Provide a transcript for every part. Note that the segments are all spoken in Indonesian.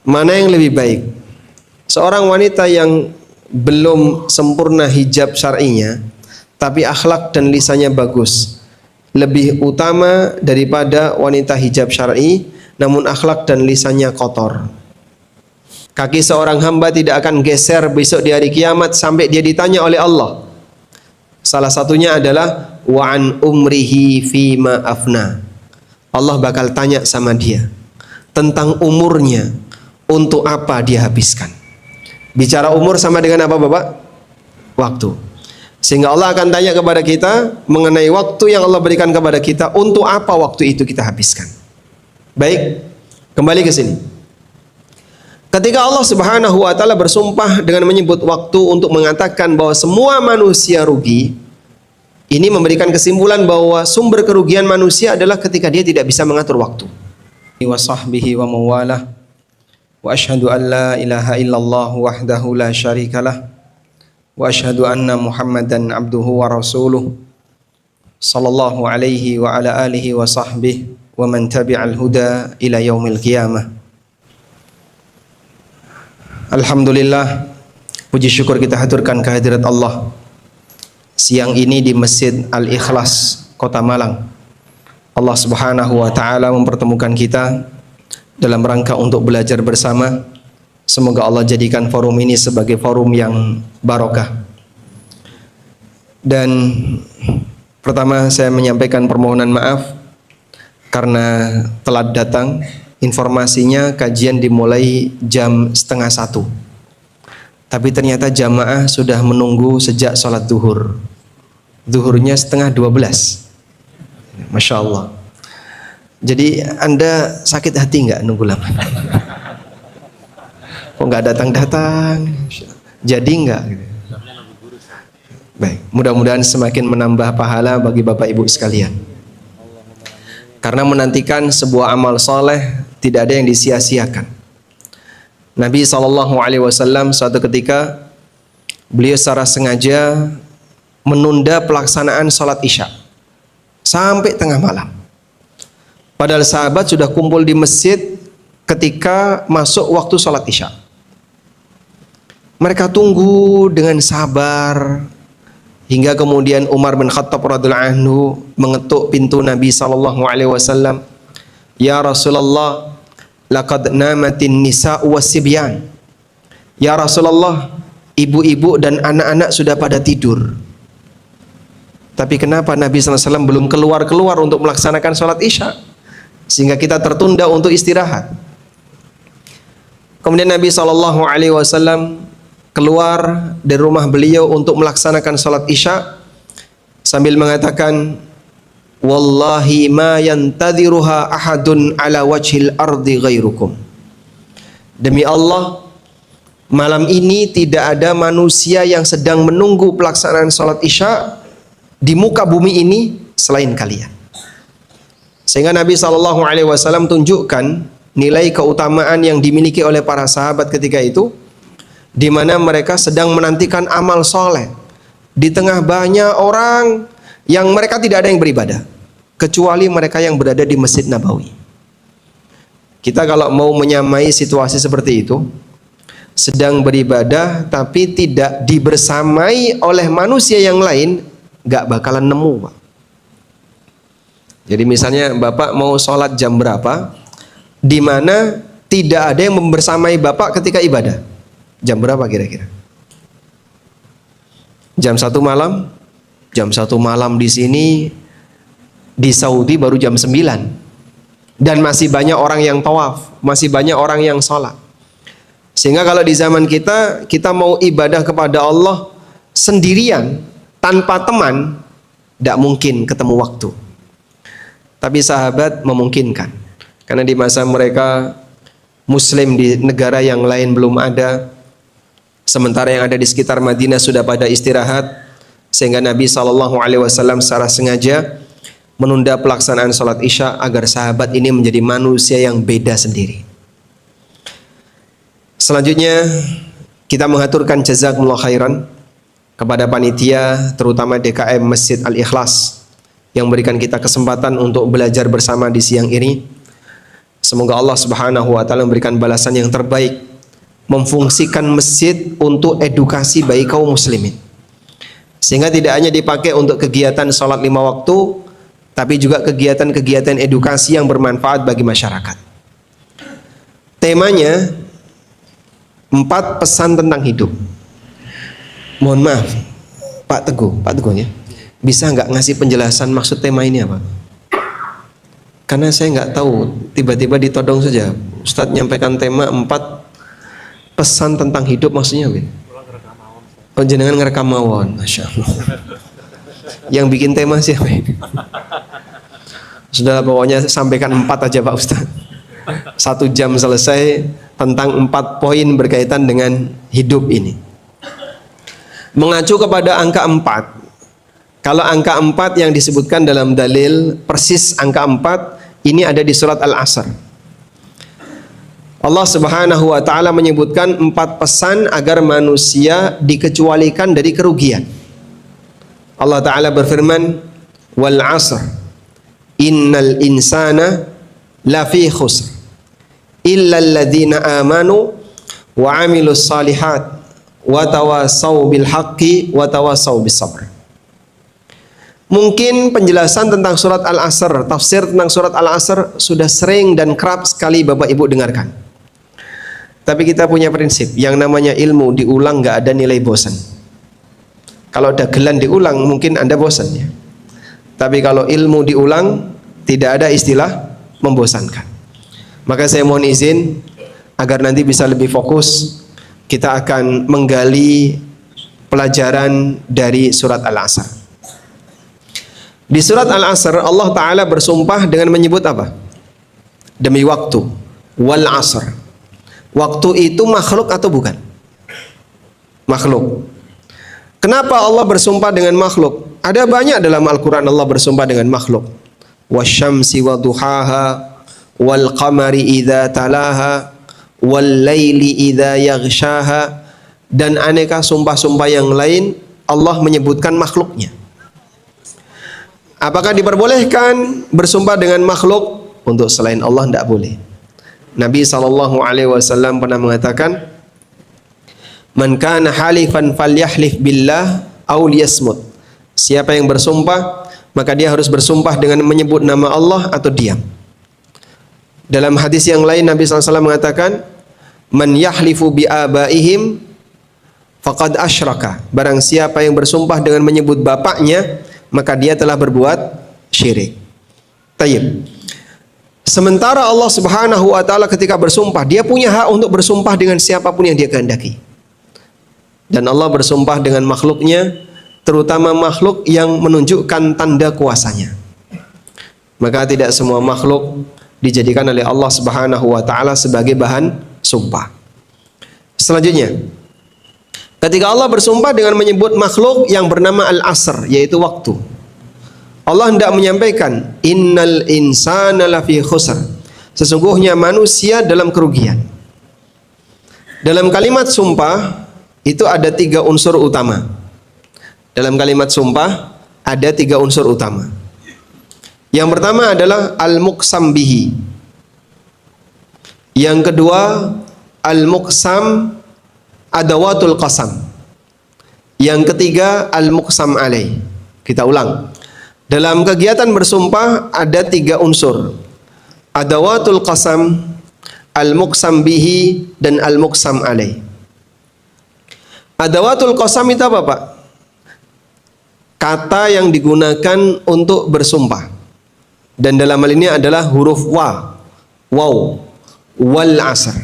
Mana yang lebih baik? Seorang wanita yang belum sempurna hijab syar'inya, tapi akhlak dan lisannya bagus, lebih utama daripada wanita hijab syar'i namun akhlak dan lisannya kotor. Kaki seorang hamba tidak akan geser besok di hari kiamat sampai dia ditanya oleh Allah. Salah satunya adalah wa an umrihi fima afna. Allah bakal tanya sama dia tentang umurnya, untuk apa dia habiskan. Bicara umur sama dengan apa Bapak? Waktu. Sehingga Allah akan tanya kepada kita mengenai waktu yang Allah berikan kepada kita, untuk apa waktu itu kita habiskan. Baik, kembali ke sini. Ketika Allah Subhanahu wa taala bersumpah dengan menyebut waktu untuk mengatakan bahwa semua manusia rugi, ini memberikan kesimpulan bahwa sumber kerugian manusia adalah ketika dia tidak bisa mengatur waktu. Wa sahbihi wa mawalah. Wa asyhadu an la ilaha illallah wahdahu la syarikalah. Wa asyhadu anna Muhammadan abduhu wa rasuluh. Sallallahu alaihi wa ala alihi wa sahbihi wa man tabi'al huda ila yaumil qiyamah. Alhamdulillah, puji syukur kita haturkan kehadirat Allah siang ini di Masjid Al-Ikhlas, Kota Malang. Allah Subhanahu wa taala mempertemukan kita dalam rangka untuk belajar bersama. Semoga Allah jadikan forum ini sebagai forum yang barokah. Dan pertama saya menyampaikan permohonan maaf karena telat datang. Informasinya kajian dimulai jam 12:30, tapi ternyata jamaah sudah menunggu sejak sholat zuhur. Zuhurnya 11:30. Masya Allah. Jadi Anda sakit hati nggak nunggu lama? Kok nggak datang-datang? Jadi nggak? Baik, mudah-mudahan semakin menambah pahala bagi Bapak Ibu sekalian. Karena menantikan sebuah amal soleh tidak ada yang disia-siakan. Nabi SAW suatu ketika beliau secara sengaja menunda pelaksanaan sholat isya sampai tengah malam. Padahal sahabat sudah kumpul di masjid ketika masuk waktu sholat isya. Mereka tunggu dengan sabar hingga kemudian Umar bin Khattab radhiyallahu anhu mengetuk pintu Nabi SAW. Ya Rasulullah, laqad namatin nisa'u wassibyan. Ya Rasulullah, ibu-ibu dan anak-anak sudah pada tidur. Tapi kenapa Nabi SAW belum keluar untuk melaksanakan sholat isya? Sehingga kita tertunda untuk istirahat. Kemudian Nabi SAW keluar dari rumah beliau untuk melaksanakan sholat isya sambil mengatakan, wallahi ma yantadhiruha ahadun ala wajhil ardi ghairukum. Demi Allah, malam ini tidak ada manusia yang sedang menunggu pelaksanaan sholat isya di muka bumi ini selain kalian. Sehingga Nabi SAW tunjukkan nilai keutamaan yang dimiliki oleh para sahabat ketika itu, di mana mereka sedang menantikan amal soleh di tengah banyak orang yang mereka tidak ada yang beribadah kecuali mereka yang berada di Masjid Nabawi. Kita kalau mau menyamai situasi seperti itu, sedang beribadah tapi tidak dibersamai oleh manusia yang lain, gak bakalan nemu, Pak. Jadi misalnya Bapak mau sholat jam berapa, di mana tidak ada yang membersamai Bapak ketika ibadah. Jam berapa kira-kira? Jam 1 malam? Jam 1 malam di sini, di Saudi baru jam 9. Dan masih banyak orang yang tawaf, masih banyak orang yang sholat. Sehingga kalau di zaman kita, kita mau ibadah kepada Allah sendirian, tanpa teman, tidak mungkin ketemu waktu. Tapi sahabat memungkinkan. Karena di masa mereka, Muslim di negara yang lain belum ada, sementara yang ada di sekitar Madinah sudah pada istirahat, sehingga Nabi SAW secara sengaja menunda pelaksanaan sholat isya agar sahabat ini menjadi manusia yang beda sendiri. Selanjutnya kita mengaturkan jazakumullah khairan kepada panitia, terutama DKM Masjid Al-Ikhlas yang memberikan kita kesempatan untuk belajar bersama di siang ini. Semoga Allah Subhanahu wa taala memberikan balasan yang terbaik, memfungsikan masjid untuk edukasi bagi kaum muslimin. Sehingga tidak hanya dipakai untuk kegiatan sholat 5 waktu, tapi juga kegiatan-kegiatan edukasi yang bermanfaat bagi masyarakat. Temanya 4 pesan tentang hidup. Mohon maaf, Pak Teguh ya, bisa nggak ngasih penjelasan maksud tema ini apa? Karena saya nggak tahu, tiba-tiba ditodong saja. Ustadz nyampaikan tema 4 pesan tentang hidup, maksudnya apa? Oh, jenengan ngerekam mawon, Masya Allah. Yang bikin tema siapa ini? Sudah, pokoknya sampaikan 4 aja Pak Ustadz. 1 jam selesai tentang 4 poin berkaitan dengan hidup ini. Mengacu kepada angka 4. Kalau angka 4 yang disebutkan dalam dalil, persis angka 4 ini ada di surat Al-Asr. Allah Subhanahu wa taala menyebutkan 4 pesan agar manusia dikecualikan dari kerugian. Allah taala berfirman, "Wal 'asr innal insana lafi khusr illa alladziina aamanu wa 'amilus shalihat wa tawassaw bil haqqi wa tawassaw bis sabr." Mungkin penjelasan tentang surat Al-Asr, tafsir tentang surat Al-Asr sudah sering dan kerap sekali Bapak Ibu dengarkan. Tapi kita punya prinsip, yang namanya ilmu diulang nggak ada nilai bosan. Kalau dagelan diulang mungkin Anda bosan ya. Tapi kalau ilmu diulang tidak ada istilah membosankan. Maka saya mohon izin agar nanti bisa lebih fokus, kita akan menggali pelajaran dari surat Al-Asr. Di surat Al-Asr Allah Ta'ala bersumpah dengan menyebut apa? Demi waktu. Wal asr. Waktu itu makhluk atau bukan? Makhluk. Kenapa Allah bersumpah dengan makhluk? Ada banyak dalam Al-Quran Allah bersumpah dengan makhluk. Wasyamsi wa duhaha wal qamari idha talaha wal layli idha yaghshaha, dan aneka sumpah-sumpah yang lain Allah menyebutkan makhluknya. Apakah diperbolehkan bersumpah dengan makhluk? Untuk selain Allah tidak boleh. Nabi SAW pernah mengatakan, "Man kana halifan falyahlif billah aw liyasmut." Siapa yang bersumpah, maka dia harus bersumpah dengan menyebut nama Allah atau diam. Dalam hadis yang lain Nabi SAW mengatakan, "Man yahlifu bi abaihim faqad asyraka." Barang siapa yang bersumpah dengan menyebut bapaknya, maka dia telah berbuat syirik. Tayyib. Sementara Allah Subhanahu wa taala ketika bersumpah, dia punya hak untuk bersumpah dengan siapapun yang dia kehendaki. Dan Allah bersumpah dengan makhluknya, terutama makhluk yang menunjukkan tanda kuasanya. Maka tidak semua makhluk dijadikan oleh Allah Subhanahu wa taala sebagai bahan sumpah. Selanjutnya, ketika Allah bersumpah dengan menyebut makhluk yang bernama Al-Asr, yaitu waktu, Allah hendak menyampaikan, innal insana lafi khusr. Sesungguhnya manusia dalam kerugian. Dalam kalimat sumpah itu ada 3 unsur utama. Dalam kalimat sumpah ada 3 unsur utama. Yang pertama adalah al-muqsam bihi. Yang kedua al-muqsam adawatul qasam. Yang ketiga al-muqsam alaih. Kita ulang. Dalam kegiatan bersumpah ada 3 unsur. Adawatul qasam, al-muqsam bihi, dan al-muqsam alaih. Adawatul qasam itu apa, Pak? Kata yang digunakan untuk bersumpah. Dan dalam hal ini adalah huruf wa, waw, wal asr.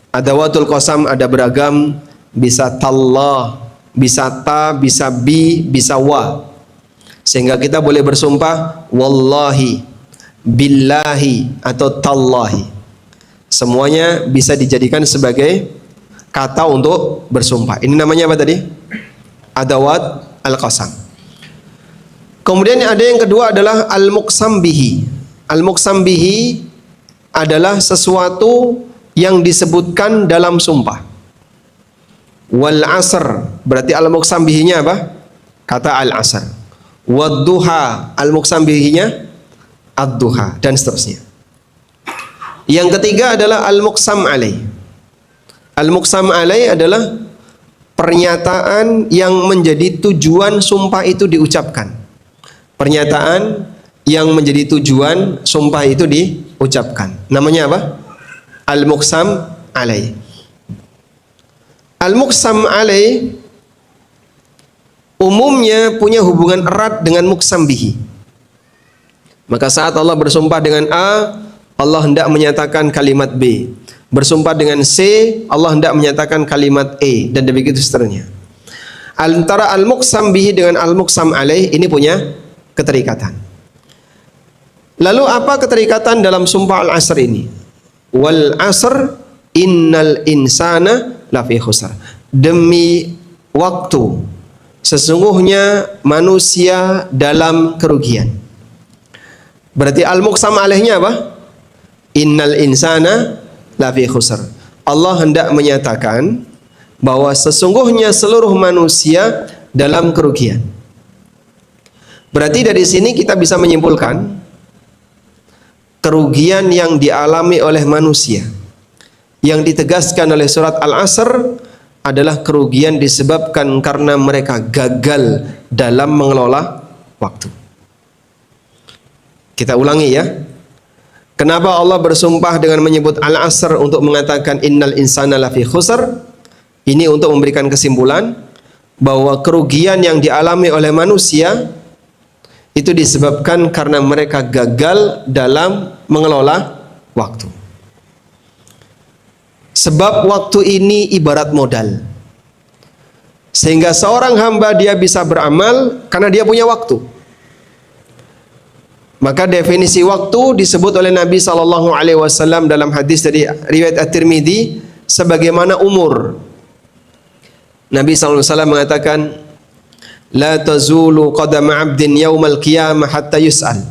Adawatul qasam ada beragam, bisa tallah, bisa ta, bisa bi, bisa wa. Sehingga kita boleh bersumpah wallahi, billahi, atau tallahi. Semuanya bisa dijadikan sebagai kata untuk bersumpah. Ini namanya apa tadi? Adawat al-qasam. Kemudian ada yang kedua adalah al-muqsam bihi. Al-muqsam bihi adalah sesuatu yang disebutkan dalam sumpah. Wal asr, berarti al-muqsam bihinya apa? Kata al-asr. Wad duha, al-muqsam bihinya ad-duha, dan seterusnya. Yang ketiga adalah al-muqsam alaih. Al-muqsam alaih adalah pernyataan yang menjadi tujuan sumpah itu diucapkan. Pernyataan yang menjadi tujuan sumpah itu diucapkan. Namanya apa? Al-muqsam alaih. Al-muqsam alaih umumnya punya hubungan erat dengan muqsam bihi. Maka saat Allah bersumpah dengan A, Allah hendak menyatakan kalimat B. Bersumpah dengan C, Allah hendak menyatakan kalimat E, dan begitu seterusnya. Antara al-muqsam bihi dengan al-muqsam alaih ini punya keterikatan. Lalu apa keterikatan dalam sumpah al-asr ini? Wal asr innal insana lafi khusr. Demi waktu, sesungguhnya manusia dalam kerugian. Berarti al-muqsam alaihnya apa? Innal insana lafi khusr. Allah hendak menyatakan bahwa sesungguhnya seluruh manusia dalam kerugian. Berarti dari sini kita bisa menyimpulkan kerugian yang dialami oleh manusia yang ditegaskan oleh surat Al-Asr adalah kerugian disebabkan karena mereka gagal dalam mengelola waktu. Kita ulangi ya. Kenapa Allah bersumpah dengan menyebut Al-Asr untuk mengatakan innal insana lafi khusr? Ini untuk memberikan kesimpulan bahwa kerugian yang dialami oleh manusia itu disebabkan karena mereka gagal dalam mengelola waktu. Sebab waktu ini ibarat modal. Sehingga seorang hamba dia bisa beramal karena dia punya waktu. Maka definisi waktu disebut oleh Nabi SAW dalam hadis dari riwayat At-Tirmidzi sebagaimana umur. Nabi SAW mengatakan, la tazulu qadama 'abdin yaumal qiyamah hatta yus'al.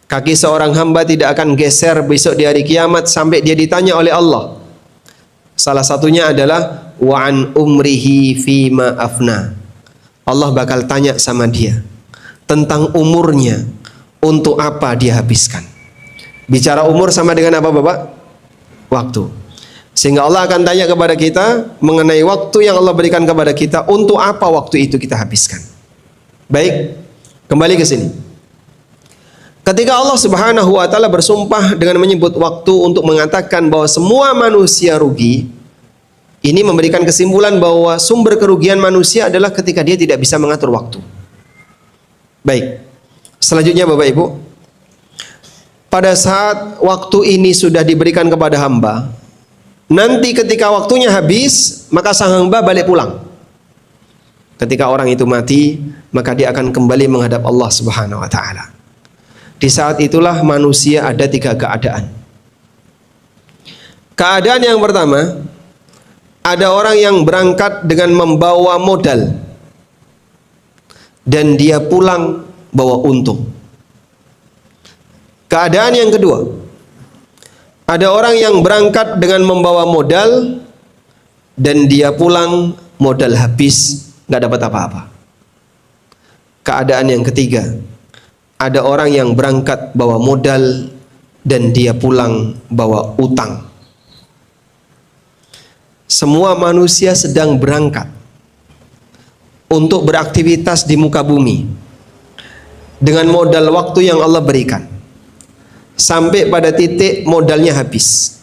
Kaki seorang hamba tidak akan geser besok di hari kiamat sampai dia ditanya oleh Allah. Salah satunya adalah wa an umrihi fima afna. Allah bakal tanya sama dia tentang umurnya, untuk apa dia habiskan. Bicara umur sama dengan apa Bapak? Waktu. Sehingga Allah akan tanya kepada kita mengenai waktu yang Allah berikan kepada kita, untuk apa waktu itu kita habiskan. Baik, kembali ke sini. Ketika Allah Subhanahu wa taala bersumpah dengan menyebut waktu untuk mengatakan bahwa semua manusia rugi, ini memberikan kesimpulan bahwa sumber kerugian manusia adalah ketika dia tidak bisa mengatur waktu. Baik. Selanjutnya Bapak Ibu, pada saat waktu ini sudah diberikan kepada hamba, nanti ketika waktunya habis, maka sang hamba balik pulang. Ketika orang itu mati, maka dia akan kembali menghadap Allah Subhanahu wa taala. Di saat itulah manusia ada tiga keadaan. Keadaan yang pertama, ada orang yang berangkat dengan membawa modal dan dia pulang bawa untung. Keadaan yang kedua, ada orang yang berangkat dengan membawa modal dan dia pulang modal habis, nggak dapat apa-apa. Keadaan yang ketiga, ada orang yang berangkat bawa modal dan dia pulang bawa utang. Semua manusia sedang berangkat untuk beraktivitas di muka bumi dengan modal waktu yang Allah berikan, sampai pada titik modalnya habis.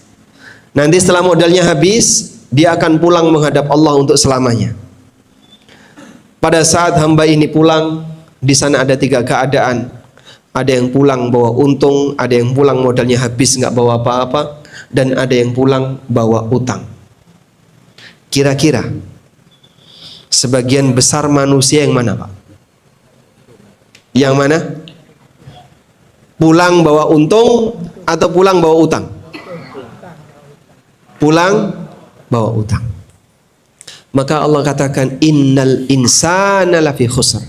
Nanti setelah modalnya habis, dia akan pulang menghadap Allah untuk selamanya. Pada saat hamba ini pulang, di sana ada tiga keadaan. Ada yang pulang bawa untung, ada yang pulang modalnya habis nggak bawa apa-apa, dan ada yang pulang bawa utang. Kira-kira sebagian besar manusia yang mana Pak? Yang mana? Pulang bawa untung atau pulang bawa utang? Pulang bawa utang. Maka Allah katakan innal insana lafi khusr.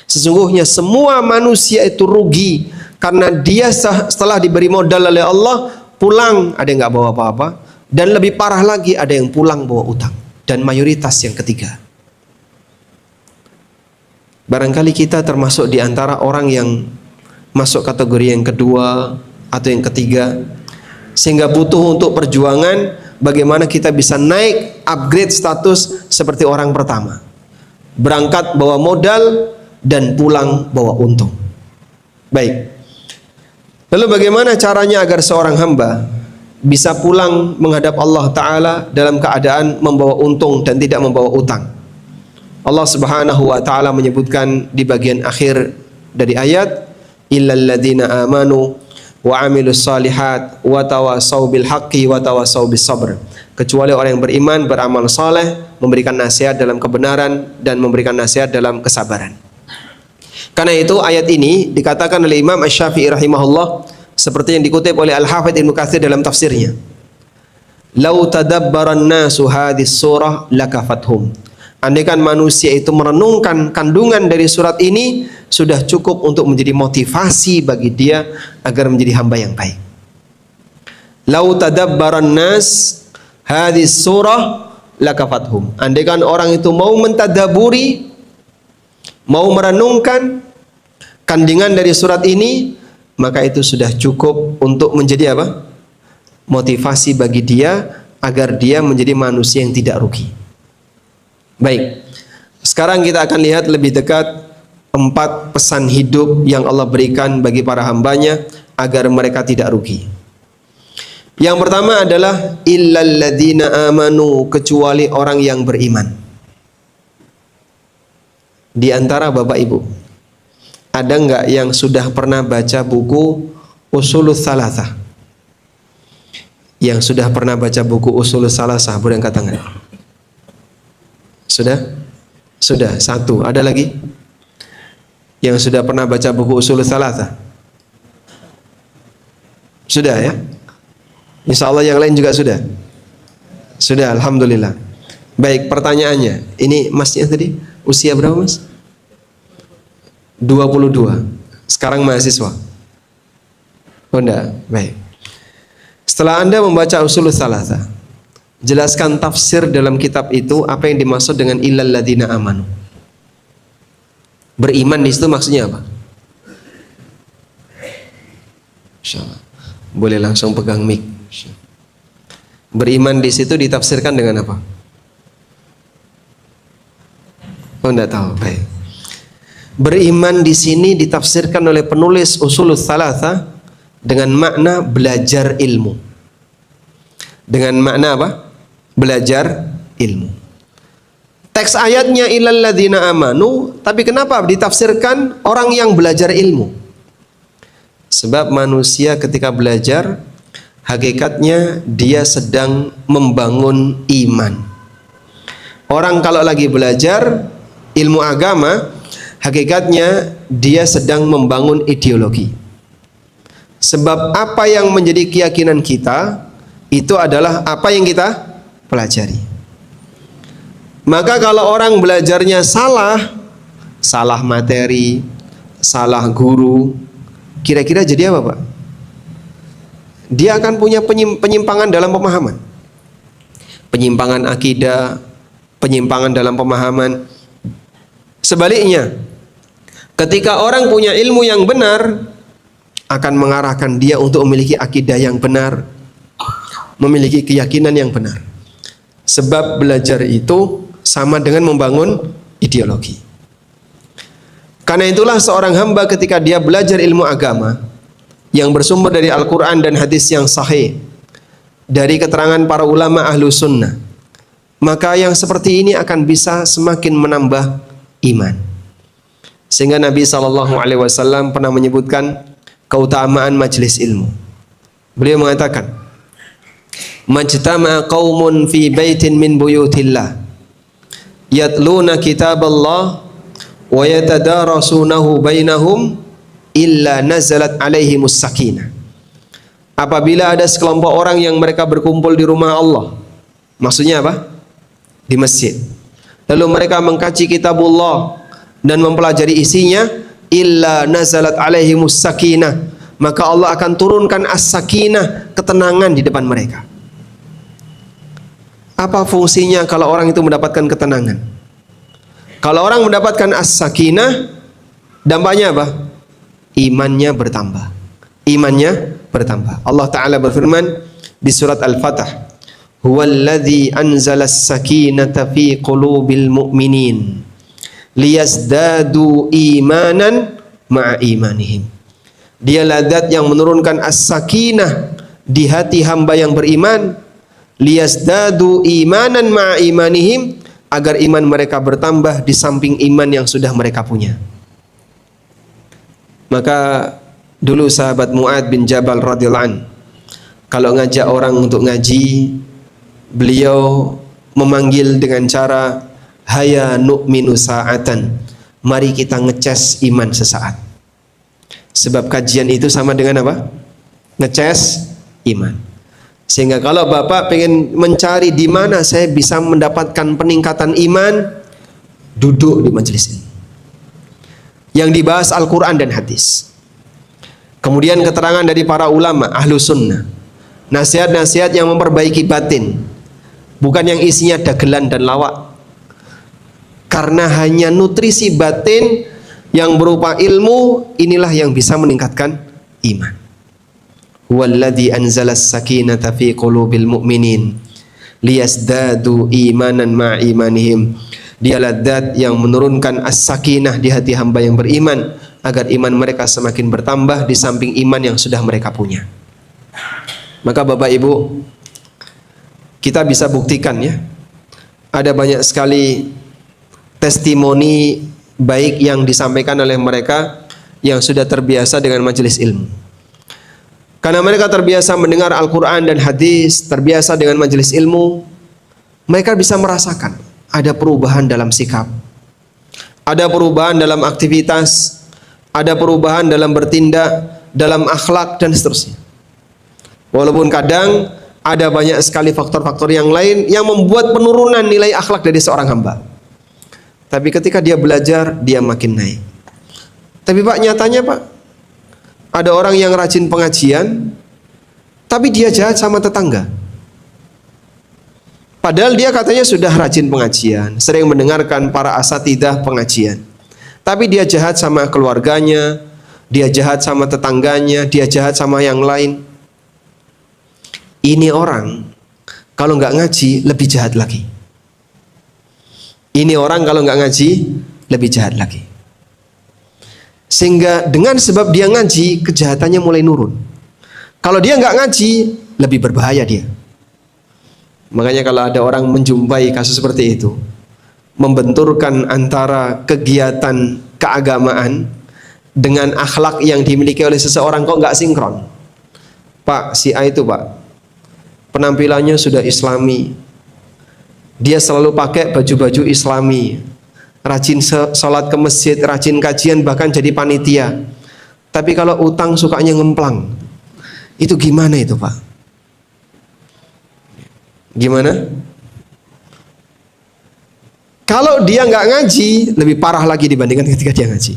Sesungguhnya semua manusia itu rugi karena dia setelah diberi modal oleh Allah pulang ada yang nggak bawa apa-apa, dan lebih parah lagi ada yang pulang bawa utang, dan mayoritas yang ketiga. Barangkali kita termasuk di antara orang yang masuk kategori yang kedua atau yang ketiga, sehingga butuh untuk perjuangan bagaimana kita bisa naik upgrade status seperti orang pertama. Berangkat bawa modal dan pulang bawa untung. Baik. Lalu bagaimana caranya agar seorang hamba bisa pulang menghadap Allah Ta'ala dalam keadaan membawa untung dan tidak membawa utang? Allah Subhanahu wa Ta'ala menyebutkan di bagian akhir dari ayat, illal ladzina amanu wa amilus salihat wa tawassaw bil haqqi wa tawassaw bis sabr. Kecuali orang yang beriman, beramal saleh, memberikan nasihat dalam kebenaran dan memberikan nasihat dalam kesabaran. Karena itu ayat ini dikatakan oleh Imam Asy-Syafi'i rahimahullah seperti yang dikutip oleh Al-Hafidz Ibnu Katsir dalam tafsirnya. Lau tadabbaran nasu hadis surah lakafathum. Andaikan manusia itu merenungkan kandungan dari surat ini, sudah cukup untuk menjadi motivasi bagi dia agar menjadi hamba yang baik. Lau tadabbaran nas hadis surah lakafathum. Andaikan orang itu mau mentadaburi, mau merenungkan kandungan dari surat ini, maka itu sudah cukup untuk menjadi apa? Motivasi bagi dia agar dia menjadi manusia yang tidak rugi. Baik, sekarang kita akan lihat lebih dekat 4 pesan hidup yang Allah berikan bagi para hambanya agar mereka tidak rugi. Yang pertama adalah illal ladzina amanu, kecuali orang yang beriman. Di antara Bapak Ibu, ada enggak yang sudah pernah baca buku Ushulus Tsalatsah? Yang sudah pernah baca buku Ushulus Tsalatsah, boleh angkat tangan. Sudah? Sudah, 1. Ada lagi? Yang sudah pernah baca buku Ushulus Tsalatsah? Sudah ya? Insya Allah yang lain juga sudah? Sudah, alhamdulillah. Baik, pertanyaannya, ini masnya tadi usia berapa mas? 22. Sekarang mahasiswa? Oh enggak, baik. Setelah Anda membaca Ushulus Tsalatsah, jelaskan tafsir dalam kitab itu apa yang dimaksud dengan illal ladzina amanu. Beriman di situ maksudnya apa? Insyaallah. Boleh langsung pegang mic. Beriman di situ ditafsirkan dengan apa? Oh, enggak tahu. Baik. Beriman di sini ditafsirkan oleh penulis Ushulus Tsalatsah dengan makna belajar ilmu. Dengan makna apa? Belajar ilmu. Teks ayatnya illal ladzina amanu, tapi kenapa ditafsirkan orang yang belajar ilmu? Sebab manusia ketika belajar, hakikatnya dia sedang membangun iman. Orang kalau lagi belajar ilmu agama, hakikatnya dia sedang membangun ideologi. Sebab apa yang menjadi keyakinan kita, itu adalah apa yang kita pelajari. Maka kalau orang belajarnya salah, salah materi, salah guru, kira-kira jadi apa Pak? Dia akan punya penyimpangan dalam pemahaman. Penyimpangan akidah, penyimpangan dalam pemahaman. Sebaliknya, ketika orang punya ilmu yang benar, akan mengarahkan dia untuk memiliki akidah yang benar, memiliki keyakinan yang benar. Sebab belajar itu sama dengan membangun ideologi. Karena itulah seorang hamba ketika dia belajar ilmu agama yang bersumber dari Al-Quran dan hadis yang sahih, dari keterangan para ulama ahlu sunnah, maka yang seperti ini akan bisa semakin menambah iman. Sehingga Nabi SAW pernah menyebutkan keutamaan majelis ilmu. Beliau mengatakan, majtama'a qaumun fi baitin min buyutillah yatluna kitaballah wa yatadarasunahu bainahum illa nazalat alaihimus sakinah. Apabila ada sekelompok orang yang mereka berkumpul di rumah Allah, maksudnya apa? Di masjid. Lalu mereka mengkaji kitabullah dan mempelajari isinya, illa nazalat alaihimus sakinah, maka Allah akan turunkan as-sakinah, ketenangan di depan mereka. Apa fungsinya kalau orang itu mendapatkan ketenangan? Kalau orang mendapatkan as-sakinah, dampaknya apa? Imannya bertambah. Imannya bertambah. Allah Ta'ala berfirman di surat Al-Fatah, huwallazi anzalas sakinata fi qulubil mu'minin liyazdadu imanan ma'a imanihim. Dialah zat yang menurunkan as-sakinah di hati hamba yang beriman, liyazdadu imanan ma'a imanihim, agar iman mereka bertambah di samping iman yang sudah mereka punya. Maka dulu sahabat Mu'ad bin Jabal radhiyallahu an, kalau ngajak orang untuk ngaji, beliau memanggil dengan cara haya nu'minu sa'atan, mari kita ngeces iman sesaat. Sebab kajian itu sama dengan apa? Ngeces iman. Sehingga kalau Bapak pengen mencari di mana saya bisa mendapatkan peningkatan iman, duduk di majelis ini yang dibahas Al-Quran dan hadis. Kemudian keterangan dari para ulama ahlu sunnah, nasihat-nasihat yang memperbaiki batin, bukan yang isinya dagelan dan lawak. Karena hanya nutrisi batin yang berupa ilmu, inilah yang bisa meningkatkan iman. Huwallazi anzalas sakinata fi qulubil mu'minin liyazdadu imanan ma'a imanihim. Dialah zat yang menurunkan as-sakinah di hati hamba yang beriman, agar iman mereka semakin bertambah di samping iman yang sudah mereka punya. Maka Bapak Ibu, kita bisa buktikan ya, ada banyak sekali testimoni baik yang disampaikan oleh mereka yang sudah terbiasa dengan majelis ilmu. Karena mereka terbiasa mendengar Al-Quran dan hadis, terbiasa dengan majelis ilmu, mereka bisa merasakan ada perubahan dalam sikap, ada perubahan dalam aktivitas, ada perubahan dalam bertindak, dalam akhlak dan seterusnya. Walaupun kadang ada banyak sekali faktor-faktor yang lain yang membuat penurunan nilai akhlak dari seorang hamba. Tapi ketika dia belajar, dia makin naik. Tapi Pak, nyatanya Pak, ada orang yang rajin pengajian, tapi dia jahat sama tetangga. Padahal dia katanya sudah rajin pengajian, sering mendengarkan para asatidzah pengajian. Tapi dia jahat sama keluarganya, dia jahat sama tetangganya, dia jahat sama yang lain. Ini orang kalau nggak ngaji lebih jahat lagi. Ini orang kalau nggak ngaji lebih jahat lagi. Sehingga dengan sebab dia ngaji, kejahatannya mulai nurun. Kalau dia nggak ngaji, lebih berbahaya dia. Makanya kalau ada orang menjumpai kasus seperti itu, membenturkan antara kegiatan keagamaan dengan akhlak yang dimiliki oleh seseorang kok nggak sinkron. Pak, si A itu Pak, penampilannya sudah islami, dia selalu pakai baju-baju islami, rajin sholat ke masjid, rajin kajian, bahkan jadi panitia. Tapi kalau utang sukanya ngemplang. Itu gimana itu Pak? Gimana? Kalau dia nggak ngaji, lebih parah lagi dibandingkan ketika dia ngaji.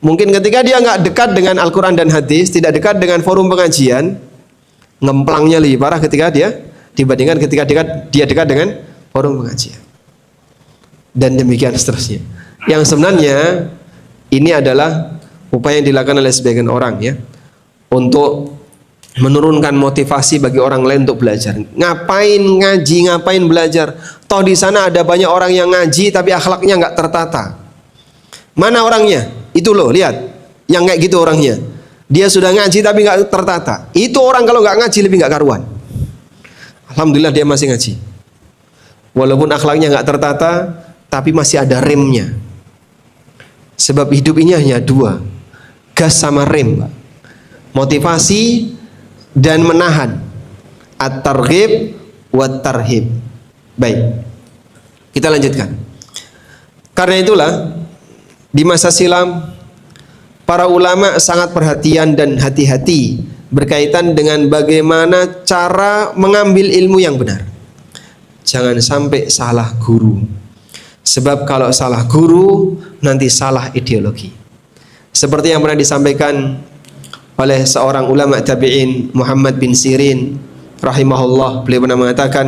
Mungkin ketika dia nggak dekat dengan Al-Quran dan hadis, tidak dekat dengan forum pengajian, ngemplangnya lebih parah ketika dia dibandingkan ketika dia dekat dengan forum pengajian. Dan demikian seterusnya. Yang sebenarnya ini adalah upaya yang dilakukan oleh sebagian orang ya, untuk menurunkan motivasi bagi orang lain untuk belajar. Ngapain ngaji, ngapain belajar? Toh di sana ada banyak orang yang ngaji tapi akhlaknya nggak tertata. Mana orangnya? Itu loh, lihat. Yang kayak gitu orangnya. Dia sudah ngaji tapi nggak tertata. Itu orang kalau nggak ngaji lebih nggak karuan. Alhamdulillah dia masih ngaji. Walaupun akhlaknya nggak tertata, tapi masih ada remnya. Sebab hidup ini hanya dua, gas sama rem, Pak. Motivasi dan menahan, at-targhib wa tarhib. Baik, kita lanjutkan. Karena itulah di masa silam para ulama sangat perhatian dan hati-hati berkaitan dengan bagaimana cara mengambil ilmu yang benar. Jangan sampai salah guru. Sebab kalau salah guru nanti salah ideologi. Seperti yang pernah disampaikan oleh seorang ulama tabi'in, Muhammad bin Sirin rahimahullah, beliau pernah mengatakan,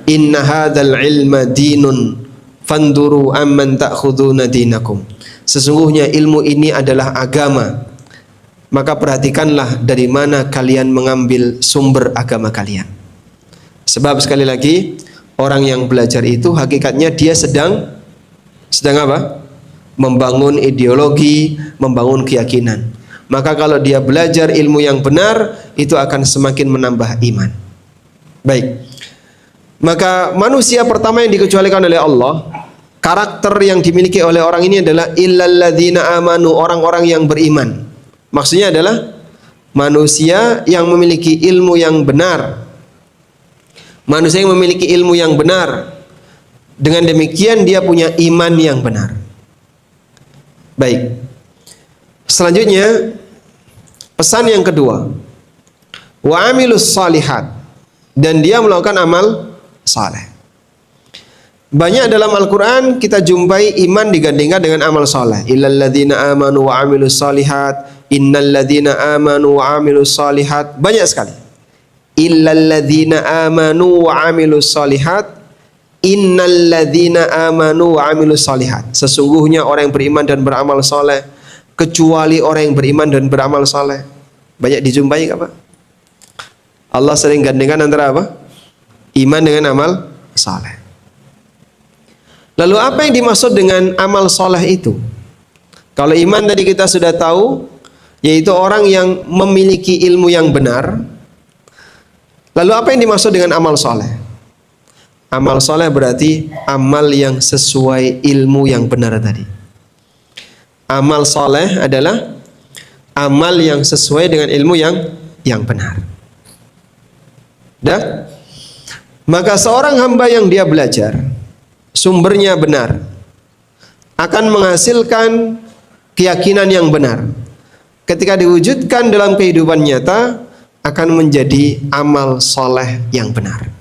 inna hadzal ilma dinun fanduru amman ta'khuduna dinakum. Sesungguhnya ilmu ini adalah agama, maka perhatikanlah dari mana kalian mengambil sumber agama kalian. Sebab sekali lagi, orang yang belajar itu hakikatnya dia sedang apa? Membangun ideologi, membangun keyakinan. Maka kalau dia belajar ilmu yang benar, itu akan semakin menambah iman. Baik. Maka manusia pertama yang dikecualikan oleh Allah, karakter yang dimiliki oleh orang ini adalah illalladzina amanu, orang-orang yang beriman. Maksudnya adalah manusia yang memiliki ilmu yang benar. Manusia yang memiliki ilmu yang benar. Dengan demikian dia punya iman yang benar. Baik. Selanjutnya pesan yang kedua, wa amilus salihat, dan dia melakukan amal saleh. Banyak dalam Al-Quran kita jumpai iman digandingkan dengan amal saleh. Illal ladzina amanu wa amilus salihat, innal ladzina amanu wa amilus salihat. Banyak sekali. Illal ladzina amanu wa amilus salihat, innal ladzina amanu wa amilus salihat. Sesungguhnya orang yang beriman dan beramal saleh, kecuali orang yang beriman dan beramal saleh. Banyak dijumpai enggak, Pak? Allah sering gandengkan antara apa? Iman dengan amal saleh. Lalu apa yang dimaksud dengan amal soleh itu? Kalau iman tadi kita sudah tahu, yaitu orang yang memiliki ilmu yang benar. Lalu apa yang dimaksud dengan amal soleh? Amal soleh berarti amal yang sesuai ilmu yang benar tadi. Amal soleh adalah amal yang sesuai dengan ilmu yang benar. Dah? Maka seorang hamba yang dia belajar, sumbernya benar, akan menghasilkan keyakinan yang benar. Ketika diwujudkan dalam kehidupan nyata, akan menjadi amal soleh yang benar.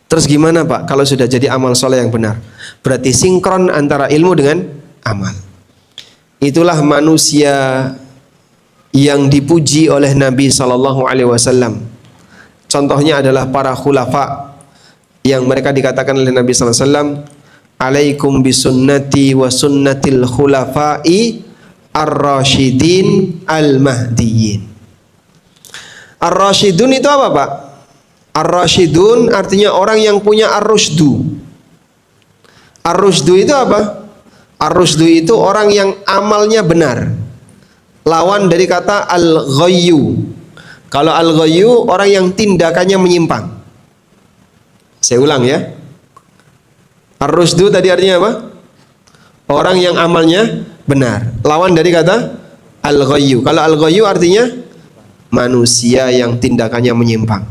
Terus gimana, Pak, kalau sudah jadi amal soleh yang benar? Berarti sinkron antara ilmu dengan amal. Itulah manusia yang dipuji oleh Nabi SAW. Contohnya adalah para khulafa, yang mereka dikatakan oleh Nabi SAW, alaikum bisunnati wa sunnatil khulafai ar-rasyidin al-mahdiyyin. Ar-rasyidun itu apa, Pak? Ar-rasyidun artinya orang yang punya ar-rusydu. Ar-rusydu itu apa? Ar-rusydu itu orang yang amalnya benar. Lawan dari kata al-ghayyu. Kalau al-ghayyu orang yang tindakannya menyimpang. Saya ulang ya. Ar-rusydu tadi artinya apa? Orang yang amalnya benar. Lawan dari kata al-ghayyu. Kalau al-ghayyu artinya manusia yang tindakannya menyimpang.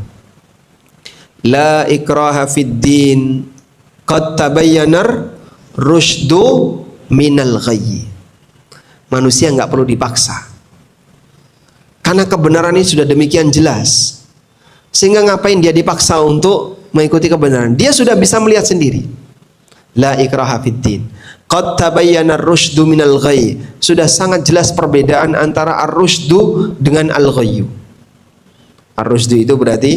La ikraha fid din, qad tabayyanar rusydu minal ghayyi. Manusia nggak perlu dipaksa. Karena kebenaran ini sudah demikian jelas. Sehingga ngapain dia dipaksa untuk mengikuti kebenaran? Dia sudah bisa melihat sendiri. La ikraha fid din, qad tabayyana ar-rusydu minal ghayy. Sudah sangat jelas perbedaan antara ar-rusydu dengan al-ghayyu. Ar-rusydu itu berarti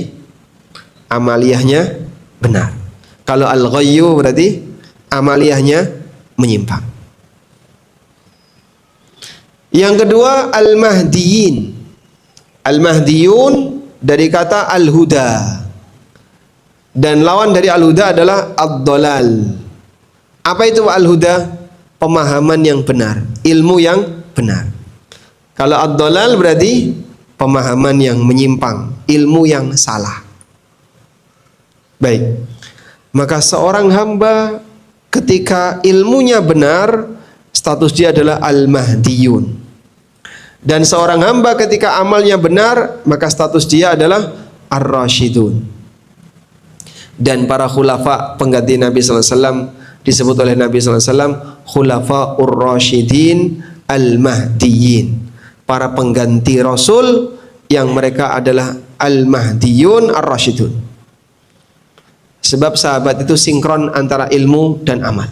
amaliyahnya benar. Kalau al-ghayyu berarti amaliyahnya menyimpang. Yang kedua, al-mahdiyyin. Al-mahdiyun dari kata al-huda. Dan lawan dari al-huda adalah ad-dhalal. Apa itu al-huda? Pemahaman yang benar, ilmu yang benar. Kalau ad-dhalal berarti pemahaman yang menyimpang, ilmu yang salah. Baik. Maka seorang hamba ketika ilmunya benar, status dia adalah al-mahdiyun. Dan seorang hamba ketika amalnya benar, maka status dia adalah ar-rasyidun. Dan para khulafa pengganti Nabi SAW disebut oleh Nabi SAW khulafa'ur rasyidin al-mahdiyyin. Para pengganti Rasul yang mereka adalah al-mahdiyun ar-rasyidun. Sebab sahabat itu sinkron antara ilmu dan amal.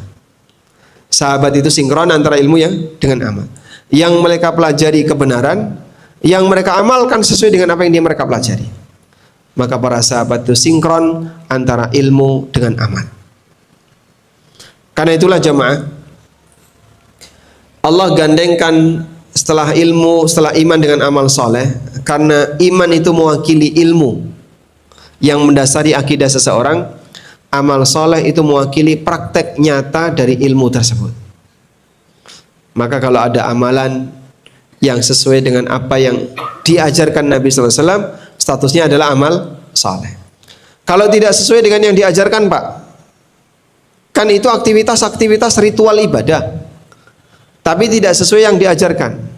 Sahabat itu sinkron antara ilmu dengan amal. Yang mereka pelajari kebenaran, yang mereka amalkan sesuai dengan apa yang mereka pelajari. Maka para sahabat itu sinkron antara ilmu dengan amal. Karena itulah jamaah, Allah gandengkan setelah ilmu, setelah iman dengan amal soleh, karena iman itu mewakili ilmu yang mendasari akidah seseorang, amal soleh itu mewakili praktek nyata dari ilmu tersebut. Maka kalau ada amalan yang sesuai dengan apa yang diajarkan Nabi SAW, statusnya adalah amal soleh. Kalau tidak sesuai dengan yang diajarkan, Pak, kan itu aktivitas-aktivitas ritual ibadah, tapi tidak sesuai yang diajarkan.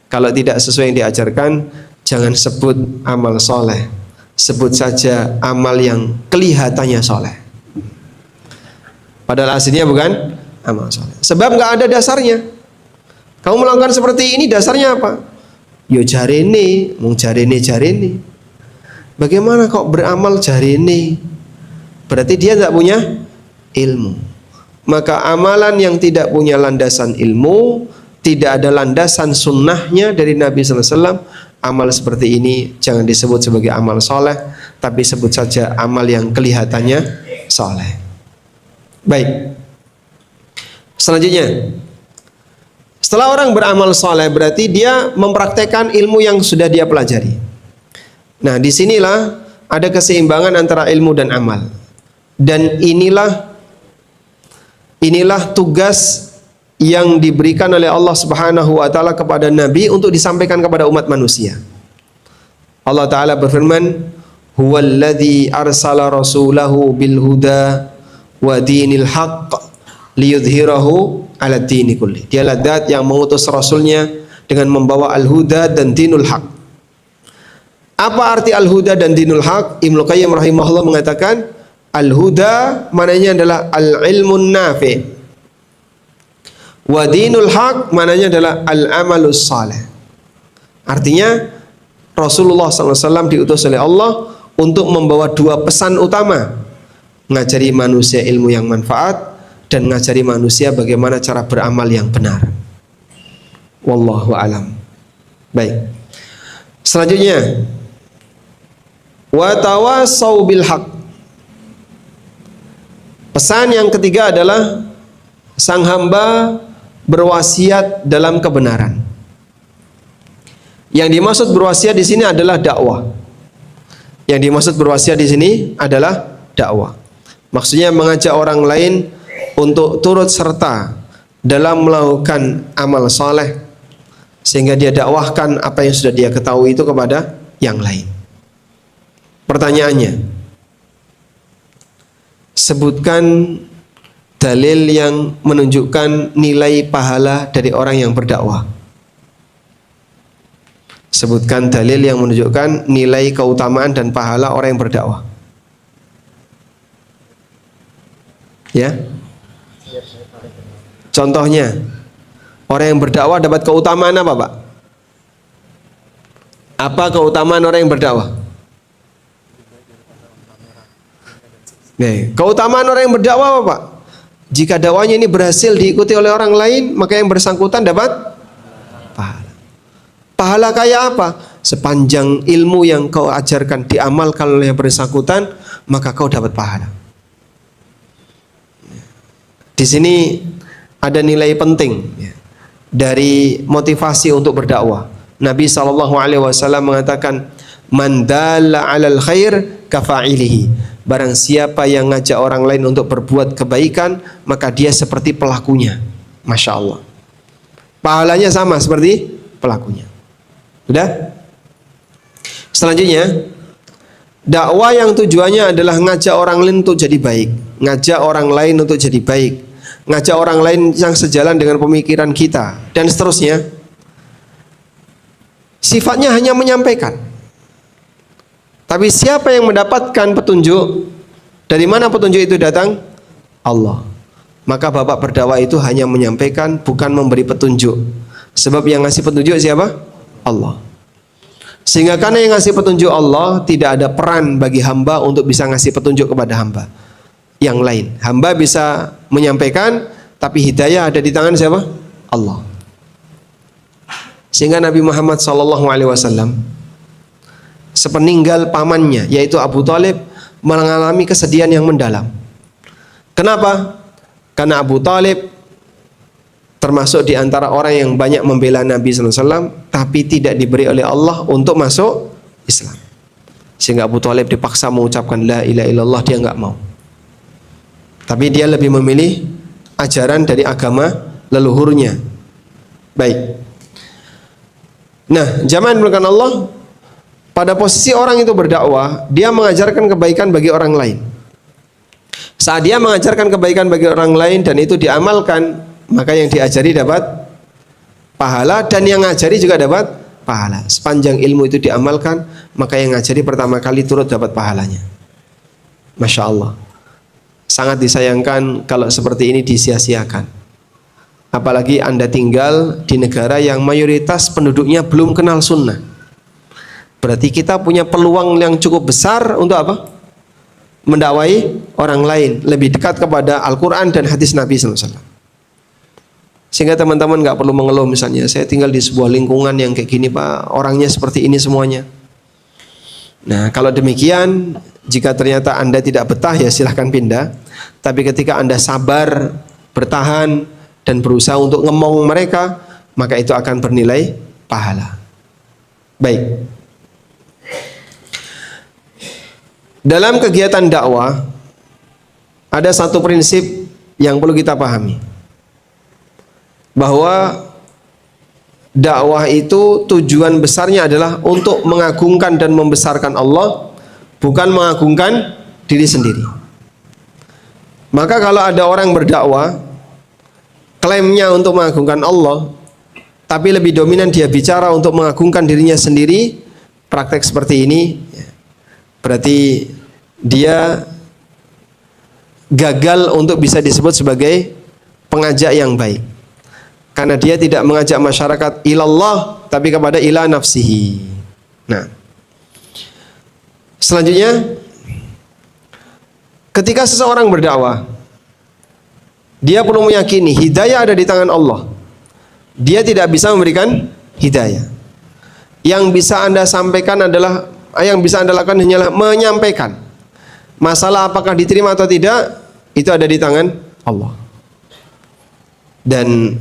Kalau tidak sesuai yang diajarkan, jangan sebut amal soleh, sebut saja amal yang kelihatannya soleh, padahal aslinya bukan amal soleh. Sebab nggak ada dasarnya. Kamu melakukan seperti ini, dasarnya apa? Yo jarene, mung jarene. Bagaimana kok beramal jarene? Berarti dia tidak punya ilmu. Maka amalan yang tidak punya landasan ilmu, tidak ada landasan sunnahnya dari Nabi SAW, amal seperti ini jangan disebut sebagai amal soleh, tapi sebut saja amal yang kelihatannya soleh. Baik. Selanjutnya, setelah orang beramal soleh, berarti dia mempraktekkan ilmu yang sudah dia pelajari. Nah, disinilah ada keseimbangan antara ilmu dan amal. Dan inilah tugas yang diberikan oleh Allah Subhanahu wa taala kepada Nabi untuk disampaikan kepada umat manusia. Allah taala berfirman, "Huwallazi arsala rasulahu bil huda wa dinil haqq liyudhhirahu 'ala dini kulli." Dialah zat yang mengutus rasulnya dengan membawa al-huda dan dinul haq. Apa arti al-huda dan dinul haq? Ibnu Qayyim rahimahullah mengatakan, al-huda maknanya adalah al-ilmun nafi', wa dinul haq maknanya adalah al-amalus salih. Artinya Rasulullah SAW diutus oleh Allah untuk membawa dua pesan utama, ngajari manusia ilmu yang manfaat dan ngajari manusia bagaimana cara beramal yang benar. Wallahu alam. Baik. Selanjutnya, wa tawasau bil haq. Pesan yang ketiga adalah sang hamba berwasiat dalam kebenaran. Yang dimaksud berwasiat di sini adalah dakwah. Yang dimaksud berwasiat di sini adalah dakwah. Maksudnya mengajak orang lain untuk turut serta dalam melakukan amal soleh, sehingga dia dakwahkan apa yang sudah dia ketahui itu kepada yang lain. Pertanyaannya, sebutkan dalil yang menunjukkan nilai pahala dari orang yang berdakwah. Sebutkan dalil yang menunjukkan nilai keutamaan dan pahala orang yang berdakwah. Ya. Contohnya, orang yang berdakwah dapat keutamaan apa, Pak? Apa keutamaan orang yang berdakwah? Nih, keutamaan orang yang berdakwah apa, Pak? Jika dakwahnya ini berhasil diikuti oleh orang lain, maka yang bersangkutan dapat pahala. Pahala kayak apa? Sepanjang ilmu yang kau ajarkan diamalkan oleh yang bersangkutan, maka kau dapat pahala. Di sini ada nilai penting dari motivasi untuk berdakwah. Nabi SAW mengatakan, "Man dalla 'alal khair kafa'ilihi." Barang siapa yang ngajak orang lain untuk berbuat kebaikan, maka dia seperti pelakunya. Masya Allah. Pahalanya sama seperti pelakunya. Sudah? Selanjutnya, dakwah yang tujuannya adalah ngajak orang lain untuk jadi baik, ngajak orang lain untuk jadi baik, ngajak orang lain yang sejalan dengan pemikiran kita, dan seterusnya. Sifatnya hanya menyampaikan. Tapi siapa yang mendapatkan petunjuk? Dari mana petunjuk itu datang? Allah. Maka bapak berdakwah itu hanya menyampaikan, bukan memberi petunjuk. Sebab yang ngasih petunjuk siapa? Allah. Sehingga karena yang ngasih petunjuk Allah, tidak ada peran bagi hamba untuk bisa ngasih petunjuk kepada hamba yang lain. Hamba bisa menyampaikan, tapi hidayah ada di tangan siapa? Allah. Sehingga Nabi Muhammad SAW sepeninggal pamannya, yaitu Abu Thalib, mengalami kesedihan yang mendalam. Kenapa? Karena Abu Thalib termasuk di antara orang yang banyak membela Nabi SAW, tapi tidak diberi oleh Allah untuk masuk Islam. Sehingga Abu Thalib dipaksa mengucapkan la ilaha illallah, dia nggak mau. Tapi dia lebih memilih ajaran dari agama leluhurnya. Baik. Nah, jamaah dimulakan Allah, pada posisi orang itu berdakwah, dia mengajarkan kebaikan bagi orang lain. Saat dia mengajarkan kebaikan bagi orang lain dan itu diamalkan, maka yang diajari dapat pahala dan yang ngajari juga dapat pahala. Sepanjang ilmu itu diamalkan, maka yang ngajari pertama kali turut dapat pahalanya. Masya Allah. Sangat disayangkan kalau seperti ini disia-siakan. Apalagi Anda tinggal di negara yang mayoritas penduduknya belum kenal sunnah. Berarti kita punya peluang yang cukup besar untuk apa? Mendakwai orang lain, lebih dekat kepada Al-Quran dan hadis Nabi SAW. Sehingga teman-teman nggak perlu mengeluh, misalnya saya tinggal di sebuah lingkungan yang kayak gini Pak, orangnya seperti ini semuanya. Nah, kalau demikian, jika ternyata Anda tidak betah ya silahkan pindah. Tapi ketika Anda sabar, bertahan dan berusaha untuk ngemong mereka, maka itu akan bernilai pahala. Baik. Dalam kegiatan dakwah ada satu prinsip yang perlu kita pahami, bahwa dakwah itu tujuan besarnya adalah untuk mengagungkan dan membesarkan Allah, bukan mengagungkan diri sendiri. Maka kalau ada orang berdakwah klaimnya untuk mengagungkan Allah, tapi lebih dominan dia bicara untuk mengagungkan dirinya sendiri, praktek seperti ini berarti dia gagal untuk bisa disebut sebagai pengajak yang baik. Karena dia tidak mengajak masyarakat ilallah, tapi kepada ila nafsihi. Nah, selanjutnya, ketika seseorang berdakwah, dia perlu meyakini hidayah ada di tangan Allah. Dia tidak bisa memberikan hidayah. Yang bisa Anda sampaikan adalah, yang bisa Anda lakukan hanyalah menyampaikan. Masalah apakah diterima atau tidak, itu ada di tangan Allah. Dan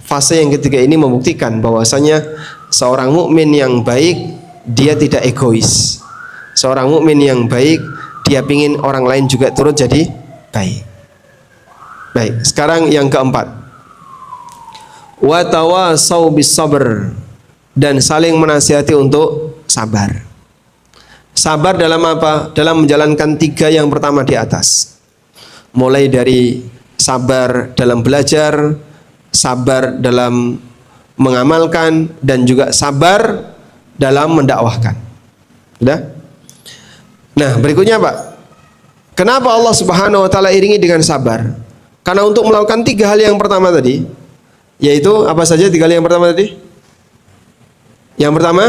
fase yang ketiga ini membuktikan bahwasanya seorang mukmin yang baik, dia tidak egois. Seorang mukmin yang baik, dia ingin orang lain juga turut jadi baik. Baik, sekarang yang keempat. Wa tawasau bis sabr, dan saling menasihati untuk sabar. Sabar dalam apa? Dalam menjalankan tiga yang pertama di atas. Mulai dari sabar dalam belajar, sabar dalam mengamalkan, dan juga sabar dalam mendakwahkan. Sudah? Nah, berikutnya Pak, kenapa Allah Subhanahu wa taala iringi dengan sabar? Karena untuk melakukan tiga hal yang pertama tadi, yaitu apa saja tiga hal yang pertama tadi? Yang pertama,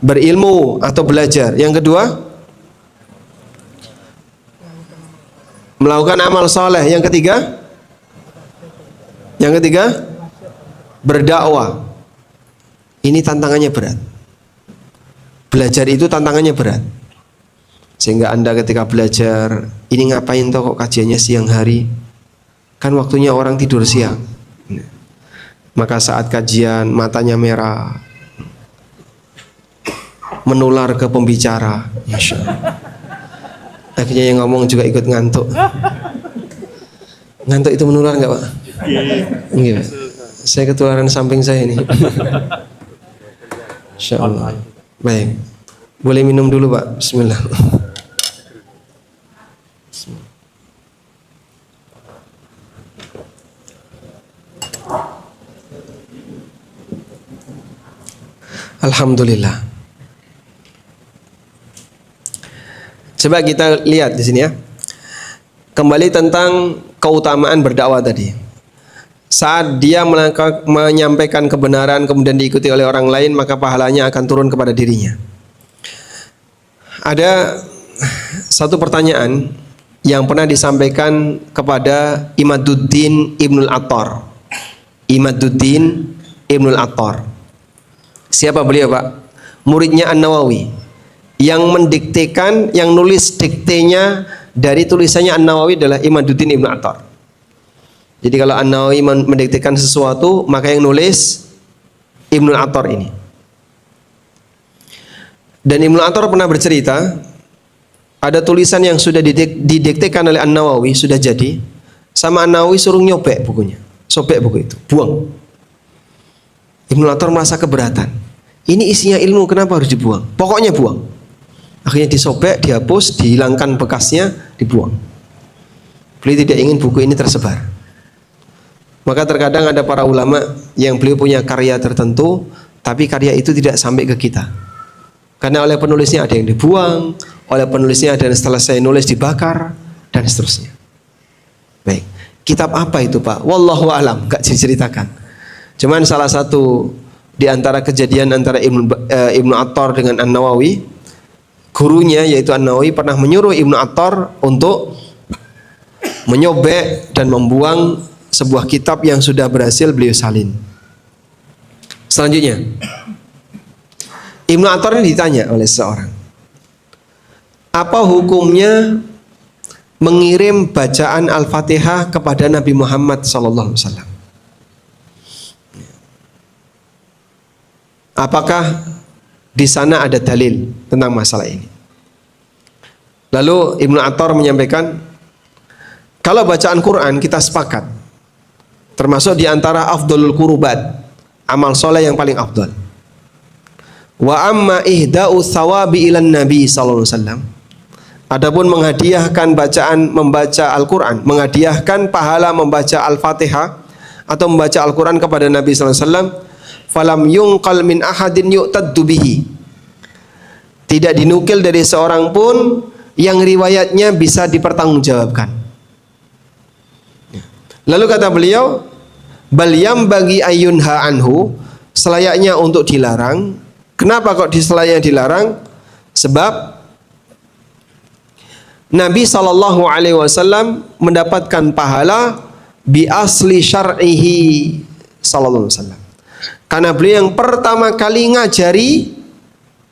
berilmu atau belajar. Yang kedua, melakukan amal soleh. Yang ketiga, berdakwah. Ini tantangannya berat. Belajar itu tantangannya berat. Sehingga Anda ketika belajar, ini ngapain toh kok kajiannya siang hari? Kan waktunya orang tidur siang. Maka saat kajian matanya merah, menular ke pembicara. Masya Allah. Akhirnya yang ngomong juga ikut ngantuk. Ngantuk itu menular nggak Pak? Iya. Saya ketularan samping saya ini. Masya Allah. Baik. Boleh minum dulu Pak. Bismillah. Alhamdulillah. Coba kita lihat di sini ya. Kembali tentang keutamaan berdakwah tadi. Saat dia menyampaikan kebenaran kemudian diikuti oleh orang lain, maka pahalanya akan turun kepada dirinya. Ada satu pertanyaan yang pernah disampaikan kepada Imaduddin Ibnul Attar. Imaduddin Ibnul Attar. Siapa beliau Pak? Muridnya An-Nawawi. Yang mendiktekan, yang nulis diktenya dari tulisannya An-Nawawi adalah Imaduddin Ibnul Attar. Jadi kalau An-Nawawi mendiktekan sesuatu, maka yang nulis Ibnul Atthar ini. Dan Ibnul Atthar pernah bercerita, ada tulisan yang sudah didiktekan oleh An-Nawawi, sudah jadi, sama An-Nawawi suruh nyobek bukunya, sobek buku itu, buang. Ibnul Atthar merasa keberatan. Ini isinya ilmu, kenapa harus dibuang? Pokoknya buang. Akhirnya disobek, dihapus, dihilangkan bekasnya, dibuang. Beliau tidak ingin buku ini tersebar. Maka terkadang ada para ulama yang beliau punya karya tertentu, tapi karya itu tidak sampai ke kita. Karena oleh penulisnya ada yang dibuang, oleh penulisnya ada yang selesai nulis dibakar, dan seterusnya. Baik, kitab apa itu Pak? Wallahu a'lam, gak diceritakan. Cuman salah satu di antara kejadian antara Ibnu Atthar dengan An-Nawawi, gurunya yaitu An-Nawawi pernah menyuruh Ibnu Atthar untuk menyobek dan membuang sebuah kitab yang sudah berhasil beliau salin. Selanjutnya, Ibnu Atthar ini ditanya oleh seseorang, apa hukumnya mengirim bacaan Al-Fatihah kepada Nabi Muhammad SAW? Apakah di sana ada dalil tentang masalah ini? Lalu Ibnu Atthar menyampaikan, kalau bacaan Quran kita sepakat, termasuk di antara afdalul qurubat, amal soleh yang paling afdal. Wa amma ihda'u thawabi ilan Nabi sallallahu alaihi wasallam. Adapun menghadiahkan bacaan membaca Al-Quran, menghadiahkan pahala membaca Al-Fatihah atau membaca Al-Quran kepada Nabi sallallahu alaihi wasallam, falam yunqal min ahadin yu'taddu bihi. Tidak dinukil dari seorang pun yang riwayatnya bisa dipertanggungjawabkan. Lalu kata beliau, bal yambagi ayyunha anhu, selayaknya untuk dilarang. Kenapa kok selayaknya dilarang? Sebab Nabi SAW mendapatkan pahala bi asli syar'ihi sallallahu alaihi wasallam. Karena beliau yang pertama kali ngajari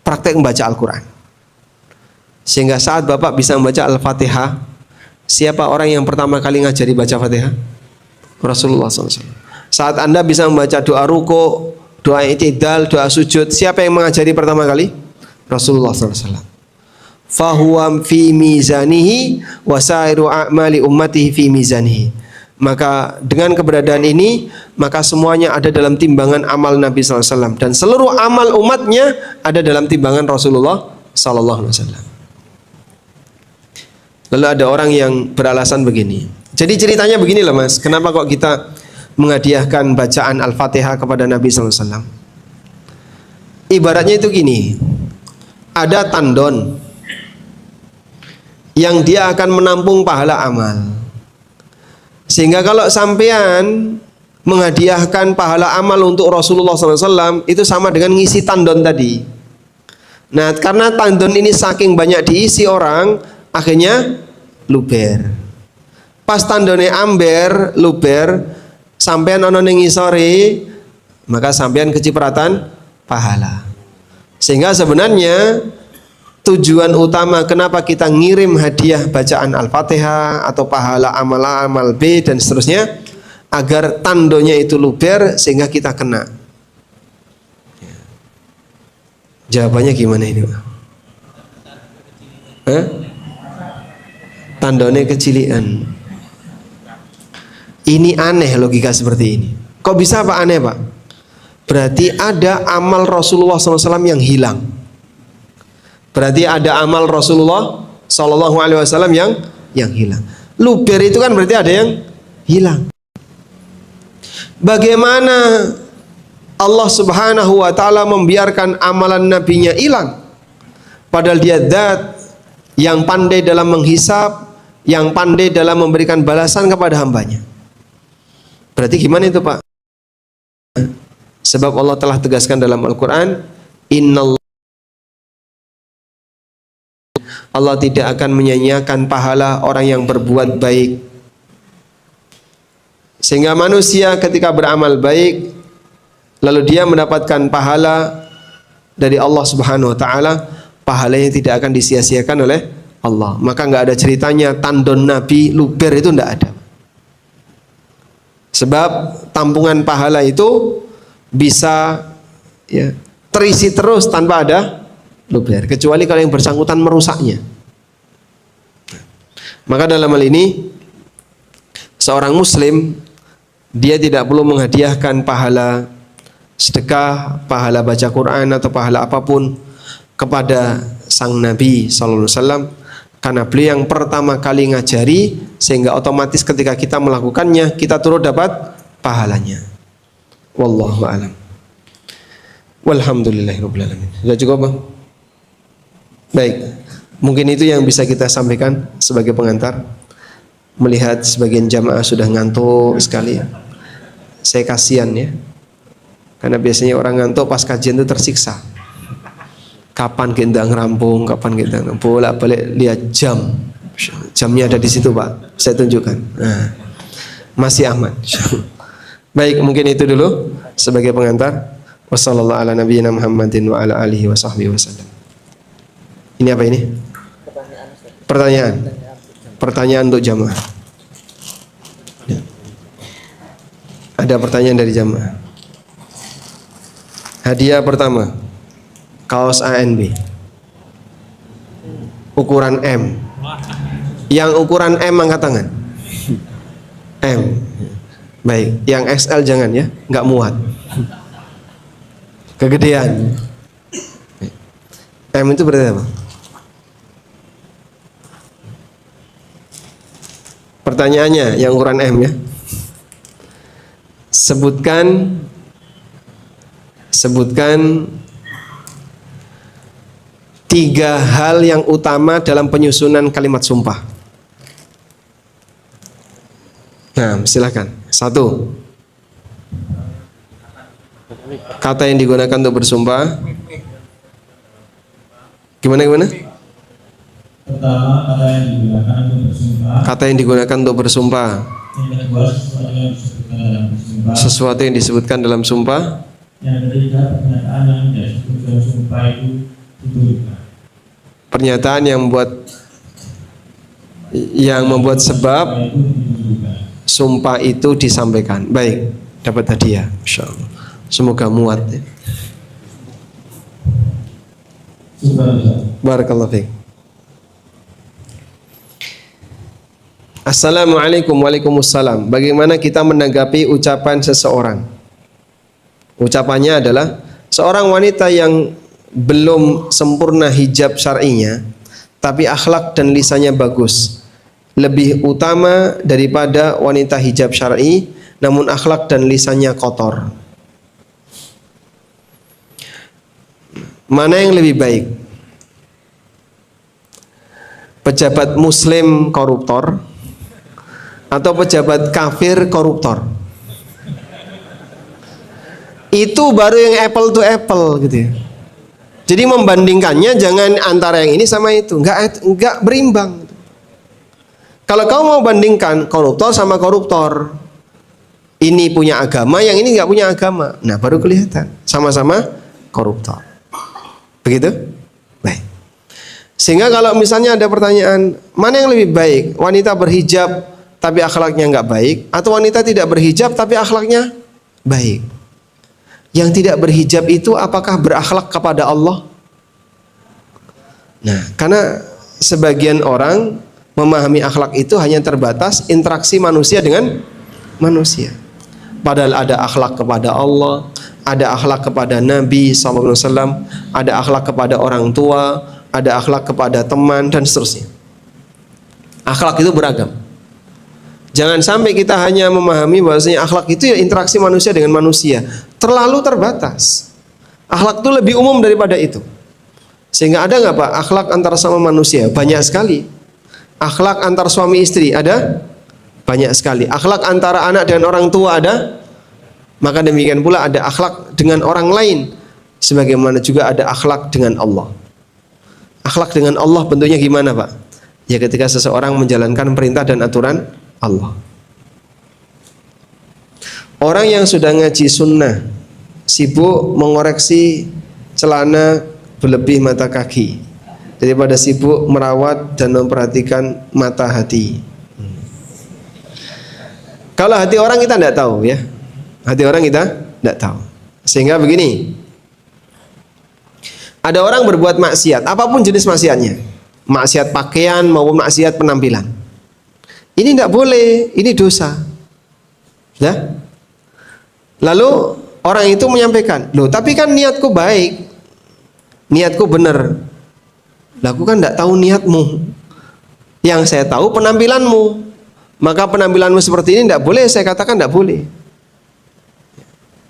praktek membaca Al-Quran. Sehingga saat Bapak bisa membaca Al-Fatihah, siapa orang yang pertama kali ngajari baca Fatihah? Rasulullah SAW. Saat Anda bisa membaca doa ruku, doa i'tidal, doa sujud, siapa yang mengajari pertama kali? Rasulullah SAW. Fahuwa fi mizanihi wa sairu a'mali ummatihi fi mizanihi. Maka dengan keberadaan ini, maka semuanya ada dalam timbangan amal Nabi SAW, dan seluruh amal umatnya ada dalam timbangan Rasulullah SAW. Lalu ada orang yang beralasan begini. Jadi ceritanya begini loh Mas, kenapa kok kita menghadiahkan bacaan Al-Fatihah kepada Nabi SAW? Ibaratnya itu gini, ada tandon yang dia akan menampung pahala amal. Sehingga kalau sampean menghadiahkan pahala amal untuk Rasulullah SAW, itu sama dengan ngisi tandon tadi. Nah, karena tandon ini saking banyak diisi orang, akhirnya luber. Pas tandone amber, luber, sampean ono ning ngisore, maka sampean kecipratan pahala. Sehingga sebenarnya tujuan utama kenapa kita ngirim hadiah bacaan Al-Fatihah atau pahala amal-amal B dan seterusnya, agar tandonya itu luber sehingga kita kena. Jawabannya gimana ini Pak? Tandone kecilian. Ini aneh logika seperti ini. Kok bisa Pak aneh Pak? Berarti ada amal Rasulullah SAW yang hilang. Berarti ada amal Rasulullah SAW yang hilang. Luber itu kan berarti ada yang hilang. Bagaimana Allah Subhanahu wa Ta'ala membiarkan amalan nabinya hilang, padahal dia zat yang pandai dalam menghisab, yang pandai dalam memberikan balasan kepada hambanya. Berarti gimana itu Pak? Sebab Allah telah tegaskan dalam Al-Quran, Allah tidak akan menyanyiakan pahala orang yang berbuat baik. Sehingga manusia ketika beramal baik, lalu dia mendapatkan pahala dari Allah Subhanahu wa Ta'ala, pahalanya tidak akan disia-siakan oleh Allah. Maka nggak ada ceritanya tandon Nabi luber, itu nggak ada. Sebab tampungan pahala itu bisa ya, terisi terus tanpa ada luber, kecuali kalau yang bersangkutan merusaknya. Maka dalam hal ini seorang muslim dia tidak perlu menghadiahkan pahala sedekah, pahala baca Quran atau pahala apapun kepada sang Nabi sallallahu alaihi wasallam, karena beliau yang pertama kali ngajari, sehingga otomatis ketika kita melakukannya kita turut dapat pahalanya. Wallahu a'lam. Walhamdulillahirabbil alamin. Sudah cukup, Bang? Baik. Mungkin itu yang bisa kita sampaikan sebagai pengantar. Melihat sebagian jamaah sudah ngantuk sekali. Saya kasihan ya. Karena biasanya orang ngantuk pas kajian itu tersiksa. Kapan kita ngerampung, kapan kita bolak-balik lihat jam. Jamnya ada di situ, Pak. Saya tunjukkan. Nah, masih aman. Baik, mungkin itu dulu sebagai pengantar. Wassallallahu ala nabiyyina Muhammadin wa ala alihi wa sahbihi wasallam. Ini apa ini? Pertanyaan. Pertanyaan untuk jamaah. Ya. Ada pertanyaan dari jamaah. Hadiah pertama, kaos ANB ukuran M. Yang ukuran M angkat tangan. M. Baik, yang XL jangan ya, nggak muat. Kegedean. M itu berarti apa? Pertanyaannya yang ukuran M ya. Sebutkan tiga hal yang utama dalam penyusunan kalimat sumpah. Nah, silakan. 1. Kata yang digunakan untuk bersumpah. Gimana? Pertama, kata yang digunakan untuk bersumpah. Kata yang digunakan untuk bersumpah. Yang kedua, sesuatu yang disebutkan dalam sumpah. Yang ketiga, pernyataan yang tidak disebut dalam sumpah itu dituliskan. Pernyataan yang membuat sebab sumpah itu disampaikan. Baik, dapat hadiah, insyaallah. Semoga muat ya. Barakallahu fiik. Assalamualaikum. Waalaikumsalam. Bagaimana kita menanggapi ucapan seseorang? Ucapannya adalah seorang wanita yang belum sempurna hijab syar'inya, tapi akhlak dan lisannya bagus, lebih utama daripada wanita hijab syar'i namun akhlak dan lisannya kotor. Mana yang lebih baik? Pejabat muslim koruptor atau pejabat kafir koruptor? Itu baru yang apple to apple gitu ya. Jadi membandingkannya jangan antara yang ini sama itu, enggak berimbang. Kalau kamu mau bandingkan koruptor sama koruptor, ini punya agama, yang ini enggak punya agama, nah baru kelihatan sama-sama koruptor. Begitu? Baik. Sehingga kalau misalnya ada pertanyaan, mana yang lebih baik? Wanita berhijab tapi akhlaknya enggak baik, atau wanita tidak berhijab tapi akhlaknya baik? Yang tidak berhijab itu apakah berakhlak kepada Allah? Nah, karena sebagian orang memahami akhlak itu hanya terbatas interaksi manusia dengan manusia. Padahal ada akhlak kepada Allah, ada akhlak kepada Nabi SAW, ada akhlak kepada orang tua, ada akhlak kepada teman, dan seterusnya. Akhlak itu beragam. Jangan sampai kita hanya memahami bahwasanya akhlak itu ya interaksi manusia dengan manusia. Terlalu terbatas. Akhlak itu lebih umum daripada itu. Sehingga ada nggak Pak akhlak antar sama manusia? Banyak sekali. Akhlak antar suami istri ada? Banyak sekali. Akhlak antara anak dan orang tua ada? Maka demikian pula ada akhlak dengan orang lain. Sebagaimana juga ada akhlak dengan Allah. Akhlak dengan Allah bentuknya gimana Pak? Ya ketika seseorang menjalankan perintah dan aturan Allah. Orang yang sudah ngaji sunnah sibuk mengoreksi celana berlebih mata kaki daripada sibuk merawat dan memperhatikan mata hati. Kalau hati orang kita tidak tahu ya. Hati orang kita tidak tahu. Sehingga begini. Ada orang berbuat maksiat, apapun jenis maksiatnya. Maksiat pakaian maupun maksiat penampilan. Ini tidak boleh, ini dosa. Ya. Lalu orang itu menyampaikan, loh tapi kan niatku baik. Niatku benar. Lah aku kan tidak tahu niatmu. Yang saya tahu penampilanmu. Maka penampilanmu seperti ini tidak boleh, saya katakan tidak boleh.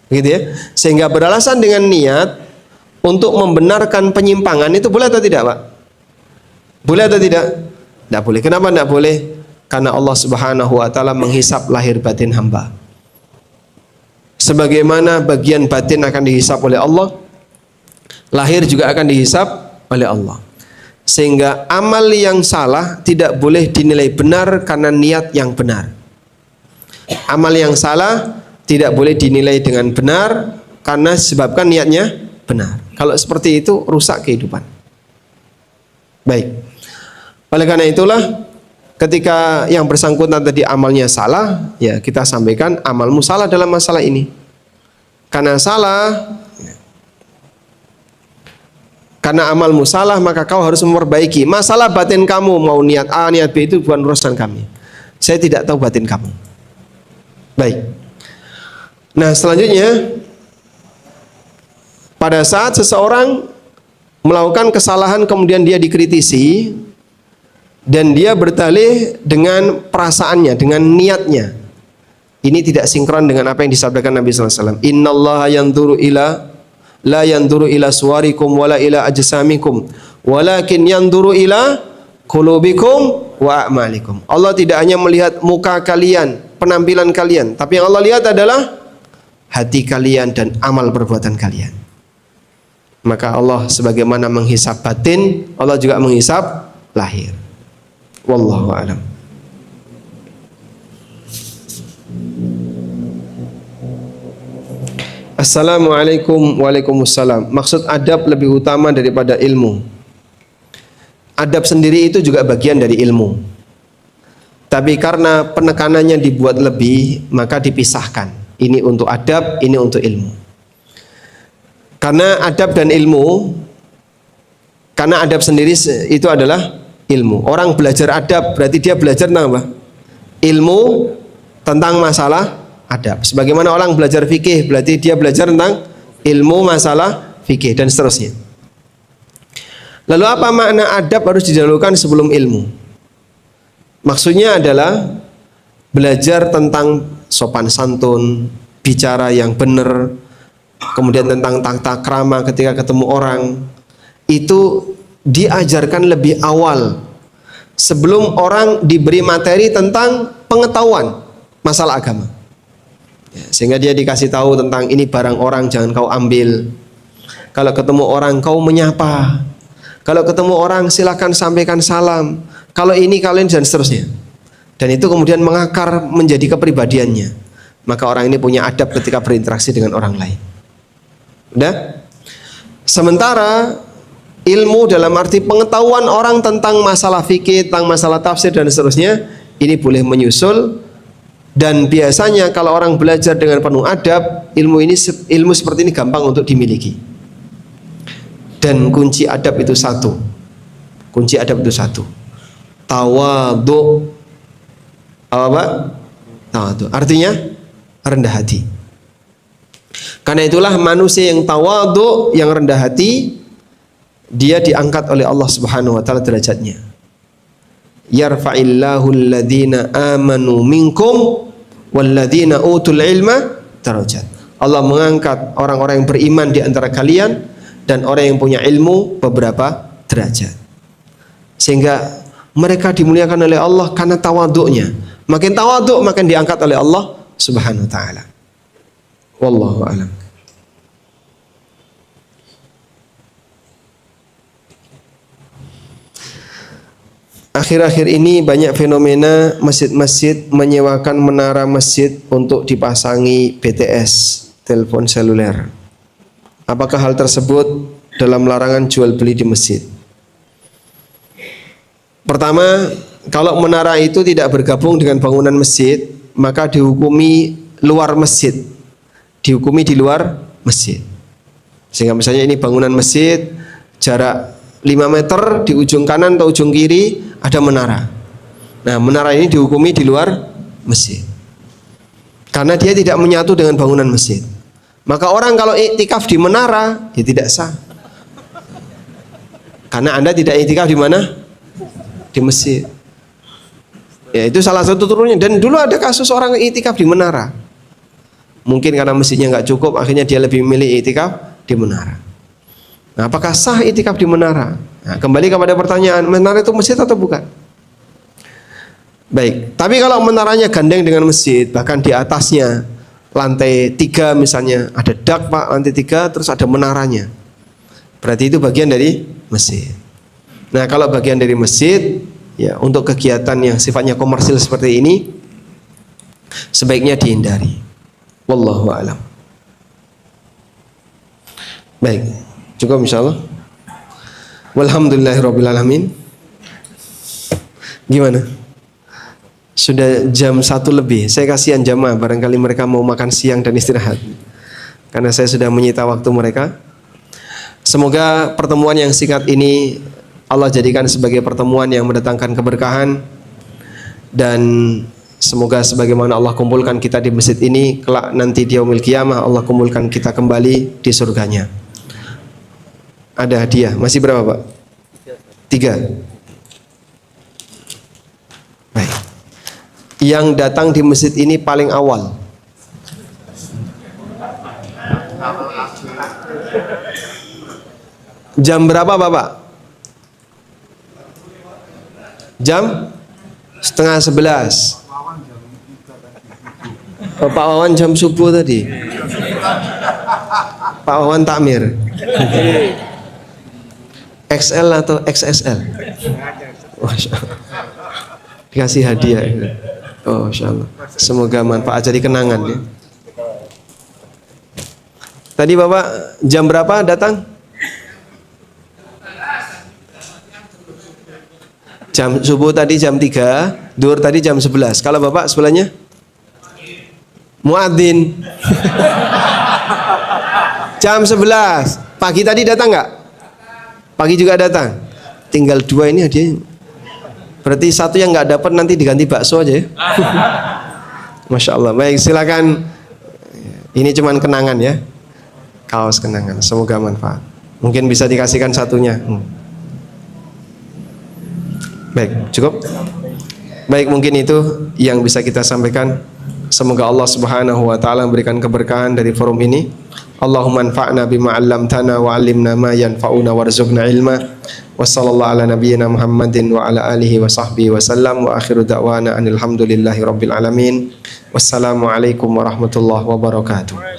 Gitu ya. Sehingga beralasan dengan niat untuk membenarkan penyimpangan itu boleh atau tidak, Pak? Boleh atau tidak? Tidak boleh. Kenapa tidak boleh? Karena Allah Subhanahu wa taala menghisap lahir batin hamba. Sebagaimana bagian batin akan dihisap oleh Allah, lahir juga akan dihisap oleh Allah. Sehingga amal yang salah tidak boleh dinilai benar karena niat yang benar. Amal yang salah tidak boleh dinilai dengan benar karena sebabkan niatnya benar. Kalau seperti itu rusak kehidupan. Baik. Oleh karena itulah ketika yang bersangkutan tadi amalnya salah, ya kita sampaikan amalmu salah dalam masalah ini. Karena salah, karena amalmu salah maka kau harus memperbaiki. Masalah batin kamu mau niat A, niat B itu bukan urusan kami. Saya tidak tahu batin kamu. Baik. Nah selanjutnya, pada saat seseorang melakukan kesalahan kemudian dia dikritisi dan dia bertalih dengan perasaannya, dengan niatnya, ini tidak sinkron dengan apa yang disampaikan Nabi SAW. Innallaha yanzuru ila la yanzuru ila suwarikum wala ila ajsamikum walakin yanzuru ila qulubikum wa a'malikum. Allah tidak hanya melihat muka kalian, penampilan kalian, tapi yang Allah lihat adalah hati kalian dan amal perbuatan kalian. Maka Allah sebagaimana menghisap batin, Allah juga menghisap lahir. Wallahu a'lam. Assalamualaikum. Waalaikumsalam. Maksud adab lebih utama daripada ilmu. Adab sendiri itu juga bagian dari ilmu. Tapi karena penekanannya dibuat lebih, maka dipisahkan. Ini untuk adab, ini untuk ilmu. Karena adab dan ilmu, karena adab sendiri itu adalah ilmu. Orang belajar adab berarti dia belajar tentang apa? Ilmu tentang masalah adab. Sebagaimana orang belajar fikih berarti dia belajar tentang ilmu masalah fikih dan seterusnya. Lalu apa makna adab harus didahulukan sebelum ilmu? Maksudnya adalah belajar tentang sopan santun, bicara yang benar, kemudian tentang tata krama ketika ketemu orang, itu diajarkan lebih awal sebelum orang diberi materi tentang pengetahuan masalah agama. Ya, sehingga dia dikasih tahu tentang ini barang orang jangan kau ambil. Kalau ketemu orang kau menyapa. Kalau ketemu orang silakan sampaikan salam. Kalau ini kalian dan seterusnya. Dan itu kemudian mengakar menjadi kepribadiannya. Maka orang ini punya adab ketika berinteraksi dengan orang lain. Udah? Sementara ilmu dalam arti pengetahuan orang tentang masalah fikih, tentang masalah tafsir dan seterusnya, ini boleh menyusul. Dan biasanya kalau orang belajar dengan penuh adab, ilmu seperti ini gampang untuk dimiliki. Dan kunci adab itu satu. Kunci adab itu satu. Tawadhu. Apa? Tawadhu. Artinya rendah hati. Karena itulah manusia yang tawadhu, yang rendah hati, dia diangkat oleh Allah Subhanahu wa taala derajatnya. Yarfa'illahu alladhina amanu minkum walladhina utul ilma darajat. Allah mengangkat orang-orang yang beriman di antara kalian dan orang yang punya ilmu beberapa derajat. Sehingga mereka dimuliakan oleh Allah karena tawadhu'nya. Makin tawadhu makin diangkat oleh Allah Subhanahu wa taala. Wallahu a'lam. Akhir-akhir ini banyak fenomena masjid-masjid menyewakan menara masjid untuk dipasangi BTS, telepon seluler. Apakah hal tersebut dalam larangan jual beli di masjid? Pertama, kalau menara itu tidak bergabung dengan bangunan masjid, maka dihukumi luar masjid. Dihukumi di luar masjid. Sehingga misalnya ini bangunan masjid, jarak 5 meter di ujung kanan atau ujung kiri ada menara. Nah, menara ini dihukumi di luar masjid. Karena dia tidak menyatu dengan bangunan masjid. Maka orang kalau iktikaf di menara, ya tidak sah. Karena Anda tidak iktikaf di mana? Di masjid. Ya, itu salah satu turunnya. Dan dulu ada kasus orang iktikaf di menara. Mungkin karena masjidnya nggak cukup, akhirnya dia lebih memilih iktikaf di menara. Nah, apakah sah iktikaf di menara? Nah, kembali kepada pertanyaan, menara itu masjid atau bukan? Baik, tapi kalau menaranya gandeng dengan masjid, bahkan di atasnya lantai 3 misalnya, ada dak pak, lantai 3, terus ada menaranya, berarti itu bagian dari masjid. Nah, kalau bagian dari masjid, ya untuk kegiatan yang sifatnya komersil seperti ini, sebaiknya dihindari. Wallahu a'lam. Baik, cukup insyaallah. Walhamdulillahirabbil alamin. Gimana? Sudah jam 1 lebih. Saya kasihan jamaah, barangkali mereka mau makan siang dan istirahat. Karena saya sudah menyita waktu mereka. Semoga pertemuan yang singkat ini Allah jadikan sebagai pertemuan yang mendatangkan keberkahan, dan semoga sebagaimana Allah kumpulkan kita di masjid ini, kelak nanti di yaumil qiyamah Allah kumpulkan kita kembali di surganya. Ada hadiah, masih berapa Pak? 3. Baik. Yang datang di masjid ini paling awal. Jam berapa Bapak? Jam setengah 11. Pak Wawan jam subuh tadi. Pak Wawan takmir. XL atau XSL? Dikasih hadiah. Oh, insyaallah. Semoga manfaat jadi kenangan ya. Tadi Bapak jam berapa datang? Jam subuh tadi jam 3, duhur tadi jam 11. Kalau Bapak sebelahnya? Muadzin. Jam 11. Pagi tadi datang nggak? Pagi juga datang. Tinggal 2 ini hadiahnya. Berarti 1 yang nggak dapat nanti diganti bakso aja ya. Masya Allah. Baik, silakan. Ini cuman kenangan ya. Kaos kenangan. Semoga manfaat. Mungkin bisa dikasihkan 1-nya. Baik, cukup. Baik, mungkin itu yang bisa kita sampaikan. Semoga Allah Subhanahu wa taala memberikan keberkahan dari forum ini. Allahumma anfa'na bima 'allamtana wa 'allimna ma yanfa'una warzuqna ilma. Wassallallahu ala nabiyyina Muhammadin wa ala alihi wa sahbihi wasallam, wa akhiru da'wana anil hamdulillahi rabbil alamin. Wassalamu alaikum warahmatullahi wabarakatuh.